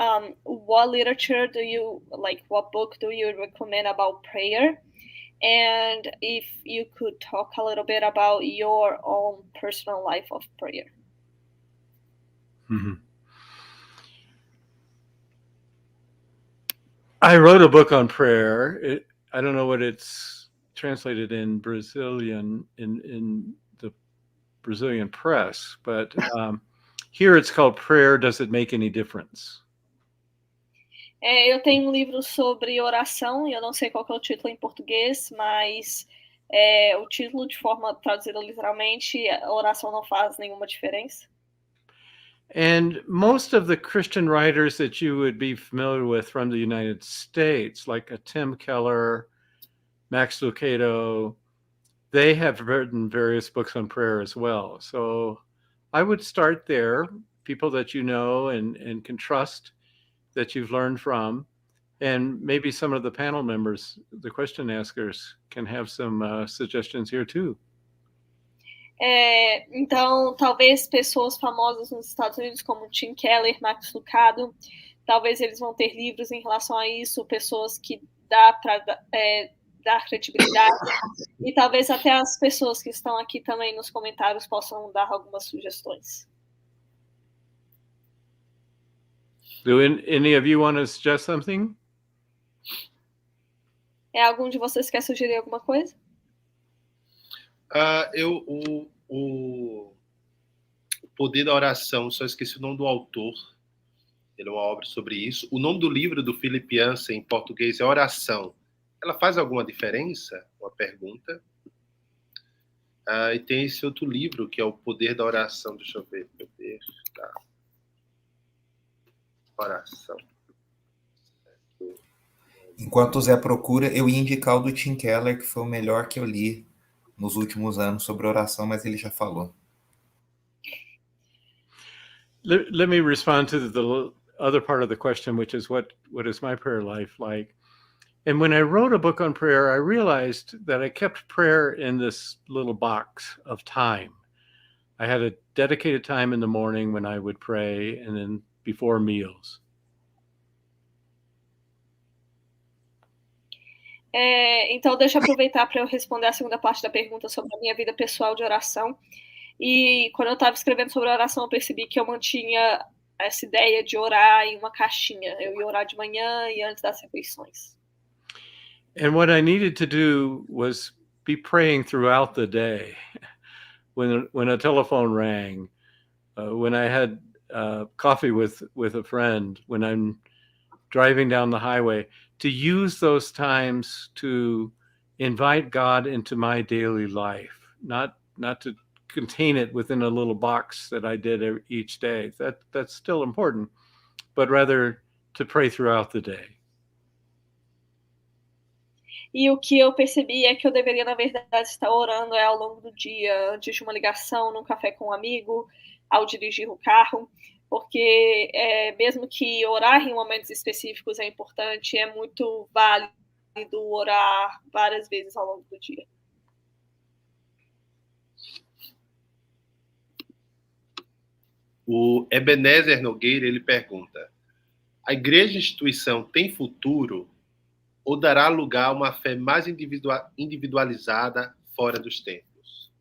what literature do you like? What book do you recommend about prayer? And if you could talk a little bit about your own personal life of prayer. Mm-hmm. I wrote a book on prayer. I don't know what it's translated in Brazilian in the Brazilian press, but here it's called Prayer, Does It Make Any Difference? Eu tenho um livro sobre oração, e eu não sei qual que é o título em português, mas o título, de forma traduzida literalmente, a oração não faz nenhuma diferença. And most of the Christian writers that you would be familiar with from the United States, like a Tim Keller, Max Lucado, they have written various books on prayer as well. So I would start there, people that you know and can trust, that you've learned from, and maybe some of the panel members, the question askers, can have some suggestions here too. Então, talvez pessoas famosas nos Estados Unidos, como Tim Keller, Max Lucado, talvez eles vão ter livros em relação a isso, pessoas que dá para dar credibilidade, e talvez até as pessoas que estão aqui também nos comentários possam dar algumas sugestões. Do any of you want to suggest something? Algum de vocês quer sugerir alguma coisa? O Poder da Oração, só esqueci o nome do autor. Ele é uma obra sobre isso. O nome do livro do Philip Yancey em português é Oração. Ela faz alguma diferença? Uma pergunta. E tem esse outro livro, que é O Poder da Oração. Deixa eu ver. Poder da Oração. Enquanto o Zé procura, eu ia indicar o do Tim Keller, que foi o melhor que eu li nos últimos anos sobre oração, mas ele já falou. Let me respond to the other part of the question, which is what is my prayer life like? And when I wrote a book on prayer, I realized that I kept prayer in this little box of time. I had a dedicated time in the morning when I would pray, and then before meals. Então, deixa eu aproveitar para eu responder a segunda parte da pergunta sobre a minha vida pessoal de oração. E quando eu estava escrevendo sobre a oração, eu percebi que eu mantinha essa ideia de orar em uma caixinha. Eu ia orar de manhã e antes das refeições. And what I needed to do was be praying throughout the day. When a telephone rang, when I had coffee with a friend, when I'm driving down the highway, to use those times to invite God into my daily life, not to contain it within a little box that I did each day. That's still important, but rather to pray throughout the day. E o que eu percebi é que eu deveria, na verdade, estar orando ao longo do dia, antes de uma ligação, num café com um amigo, ao dirigir o carro, porque mesmo que orar em momentos específicos é importante, é muito válido orar várias vezes ao longo do dia. O Ebenezer Nogueira, ele pergunta: a igreja instituição tem futuro ou dará lugar a uma fé mais individualizada fora dos tempos?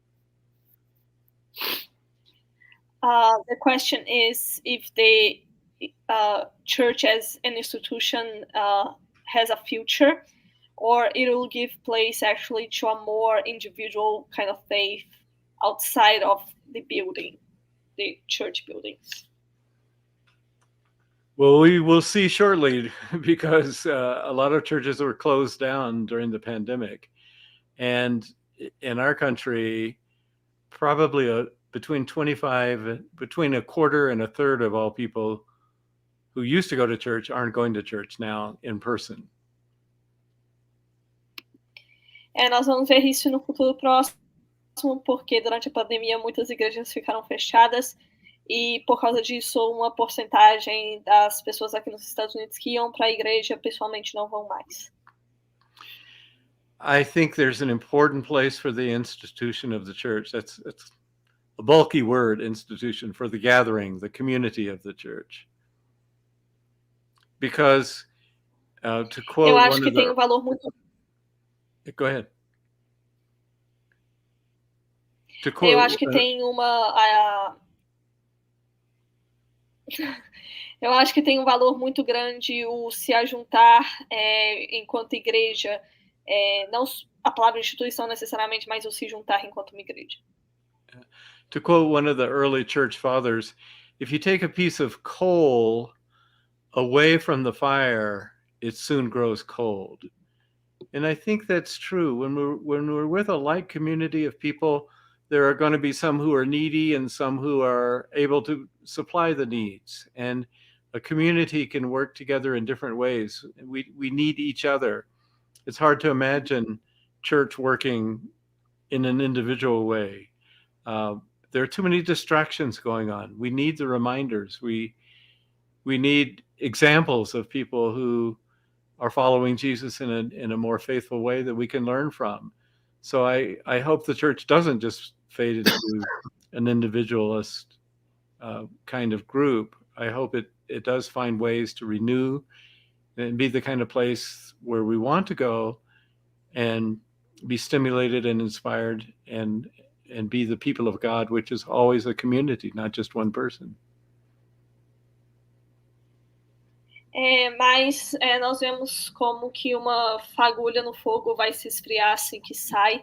The question is if the church as an institution has a future, or it will give place actually to a more individual kind of faith outside of the building, the church buildings. Well, we will see shortly, because a lot of churches were closed down during the pandemic. And in our country, probably between a quarter and a third of all people who used to go to church aren't going to church now in person. Nós vamos ver isso no futuro próximo, porque durante a pandemia muitas igrejas ficaram fechadas. E por causa disso, uma porcentagem das pessoas aqui nos Estados Unidos que iam para a igreja pessoalmente não vão mais. I think there's an important place for the institution of the church. That's a bulky word, institution, for the gathering, the community of the church. Because to quote Eu acho one que of tem the... valor muito... Go ahead. To quote, Eu acho que tem Eu acho que tem um valor muito grande o se ajuntar enquanto igreja, não a palavra instituição necessariamente, mas o se juntar enquanto uma igreja. To quote one of the early church fathers, if you take a piece of coal away from the fire, it soon grows cold. And I think that's true. When we're with a like community of people, there are going to be some who are needy and some who are able to supply the needs. And a community can work together in different ways. We need each other. It's hard to imagine church working in an individual way. There are too many distractions going on. We need the reminders. We need examples of people who are following Jesus in a more faithful way that we can learn from. So I hope the church doesn't just fade into an individualist kind of group. I hope it does find ways to renew and be the kind of place where we want to go and be stimulated and inspired and be the people of God, which is always a community, not just one person. Mas nós vemos como que uma fagulha no fogo vai se esfriar assim que sai.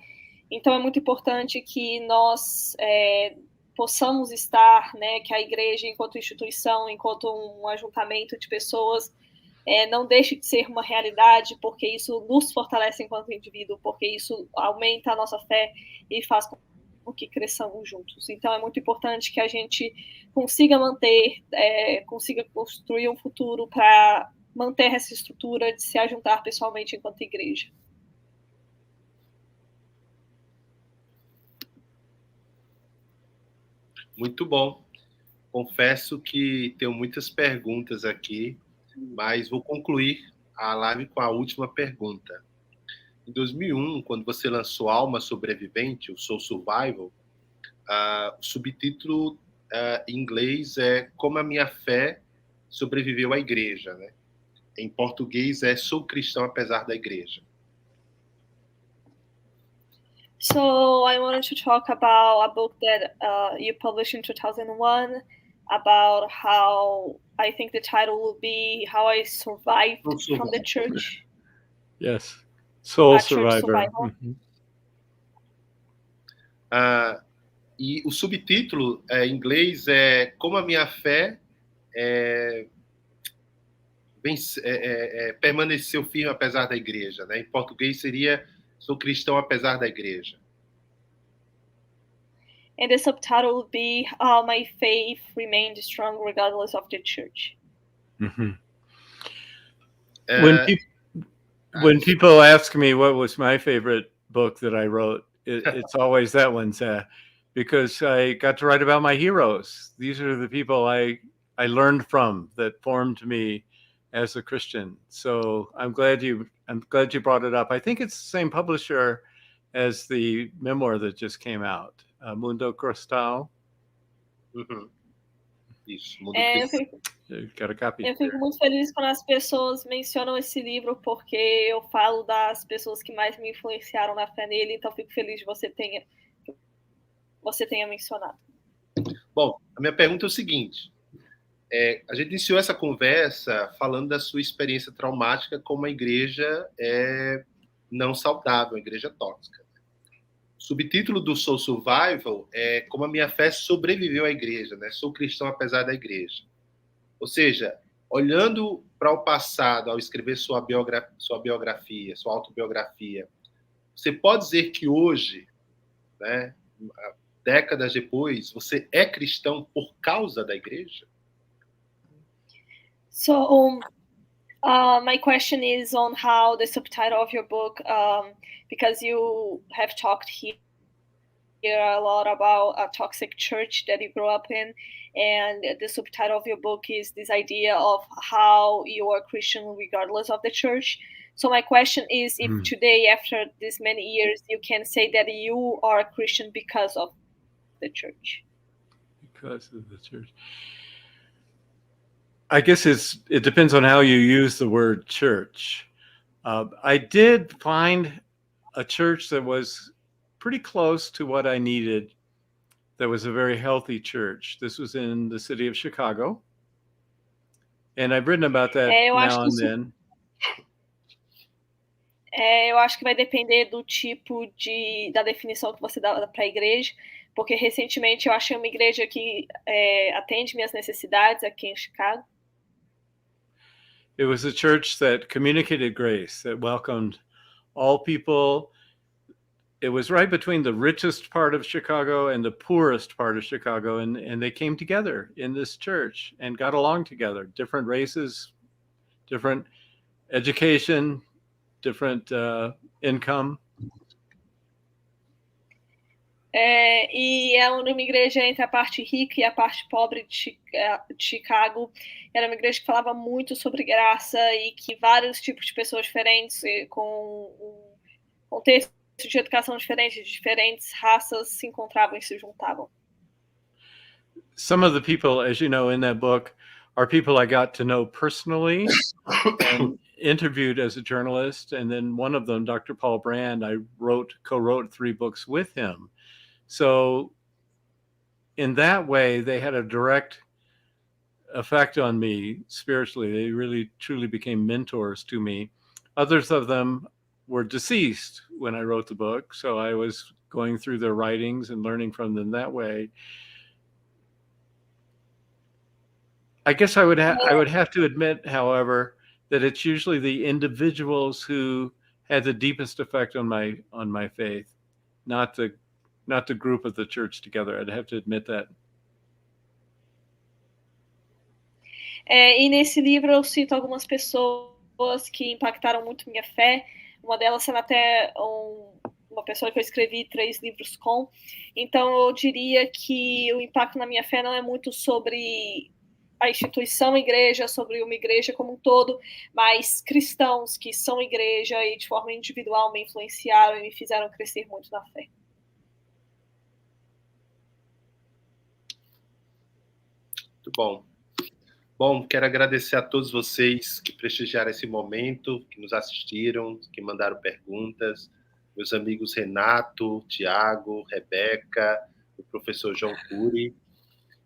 Então é muito importante que nós possamos estar, né, que a igreja, enquanto instituição, enquanto um ajuntamento de pessoas, não deixe de ser uma realidade, porque isso nos fortalece enquanto indivíduo, porque isso aumenta a nossa fé e faz com que cresçamos juntos. Então é muito importante que a gente consiga manter, consiga construir um futuro para manter essa estrutura de se ajuntar pessoalmente enquanto igreja. Muito bom. Confesso que tenho muitas perguntas aqui, mas vou concluir a live com a última pergunta. Em 2001, quando você lançou Alma Sobrevivente, o Soul Survival, o subtítulo em inglês é Como a Minha Fé Sobreviveu à Igreja, né? Em português é Sou Cristão Apesar da Igreja. So I wanted to talk about a book that you published in 2001 about how, I think the title will be How I Survived from the Church. Yes, Soul Survivor. Mm-hmm. E o subtítulo em inglês é Como a Minha Fé permaneceu firme apesar da igreja, né? Em português seria Sou Cristão Apesar da Igreja. And the subtitle would be How My Faith Remained Strong Regardless of the Church. Mm-hmm. When people ask me what was my favorite book that I wrote, it's always that one, because I got to write about my heroes. These are the people I learned from that formed me as a Christian. So I'm glad you brought it up. I think it's the same publisher as the memoir that just came out, Mundo Cristão. Uhum. Isso, Mundo Cristão. Got a copy. Eu fico muito feliz quando as pessoas mencionam esse livro, porque eu falo das pessoas que mais me influenciaram na fé nele, então fico feliz de você tenha mencionado. Bom, a minha pergunta é o seguinte. A gente iniciou essa conversa falando da sua experiência traumática com uma igreja não saudável, uma igreja tóxica. O subtítulo do Soul Survival é Como a Minha Fé Sobreviveu à Igreja, né? Sou cristão apesar da igreja. Ou seja, olhando para o passado, ao escrever sua biografia, sua autobiografia, você pode dizer que hoje, né, décadas depois, você é cristão por causa da igreja? So, my question is on how the subtitle of your book, because you have talked here a lot about a toxic church that you grew up in, and the subtitle of your book is this idea of how you are Christian regardless of the church. So my question is, if today, after this many years, you can say that you are a Christian because of the church. Because of the church. I guess it depends on how you use the word church. I did find a church that was pretty close to what I needed. That was a very healthy church. This was in the city of Chicago. And I've written about that now and then. Eu acho que vai depender do tipo da definição que você dá para a igreja, porque recentemente eu achei uma igreja que atende minhas necessidades aqui em Chicago. It was a church that communicated grace, that welcomed all people. It was right between the richest part of Chicago and the poorest part of Chicago, and they came together in this church and got along together. Different races, different education, different income. E é uma igreja entre a parte rica e a parte pobre de Chicago. Era uma igreja que falava muito sobre graça e que vários tipos de pessoas diferentes, com um contexto de educação diferente, de diferentes raças, se encontravam e se juntavam. Some of the people, as you know, in that book are people I got to know personally and interviewed as a journalist. And then one of them, Dr. Paul Brand, I co-wrote 3 books with him. So in that way, they had a direct effect on me spiritually. They really, truly became mentors to me. Others of them were deceased when I wrote the book. So I was going through their writings and learning from them that way. I guess I would have to admit, however, that it's usually the individuals who had the deepest effect on my faith, not the group of the church together. I'd have to admit that. E nesse livro eu cito algumas pessoas que impactaram muito minha fé, uma delas sendo até uma pessoa que eu escrevi 3 livros com. Então eu diria que o impacto na minha fé não é muito sobre a instituição igreja, sobre uma igreja como um todo, mas cristãos que são igreja e de forma individual me influenciaram e me fizeram crescer muito na fé. Muito bom. Bom, quero agradecer a todos vocês que prestigiaram esse momento, que nos assistiram, que mandaram perguntas, meus amigos Renato, Tiago, Rebeca, o professor João Cury,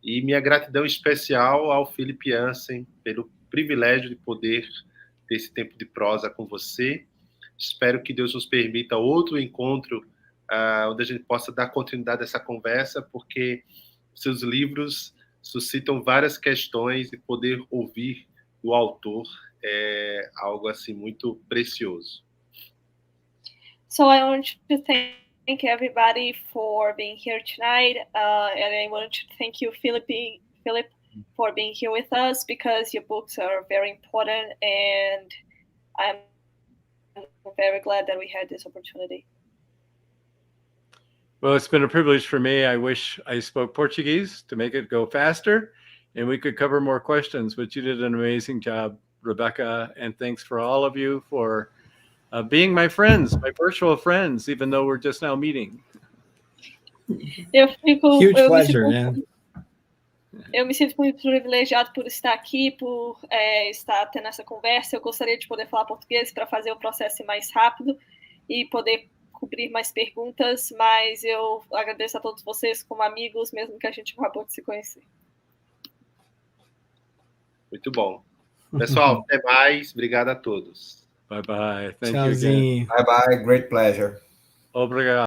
e minha gratidão especial ao Philip Yancey pelo privilégio de poder ter esse tempo de prosa com você. Espero que Deus nos permita outro encontro onde a gente possa dar continuidade a essa conversa, porque seus livros suscitam várias questões e poder ouvir do autor algo assim muito precioso. So I want to thank thank everybody for being here tonight, and I wanted to thank you, Philip, for being here with us, because your books are very important, and I'm very glad that we had this opportunity. Well, it's been a privilege for me. I wish I spoke Portuguese to make it go faster and we could cover more questions, but you did an amazing job, Rebecca, and thanks for all of you for being my friends, my virtual friends, even though we're just now meeting. Huge pleasure, man. Eu me sinto muito privilegiado por estar aqui, por estar tendo essa conversa. Eu gostaria de poder falar português para fazer o processo mais rápido e poder cobrir mais perguntas, mas eu agradeço a todos vocês como amigos, mesmo que a gente acabou de se conhecer. Muito bom. Pessoal, até mais. Obrigado a todos. Bye bye. Thank Tchauzinho. you again. Bye bye, great pleasure. Obrigado.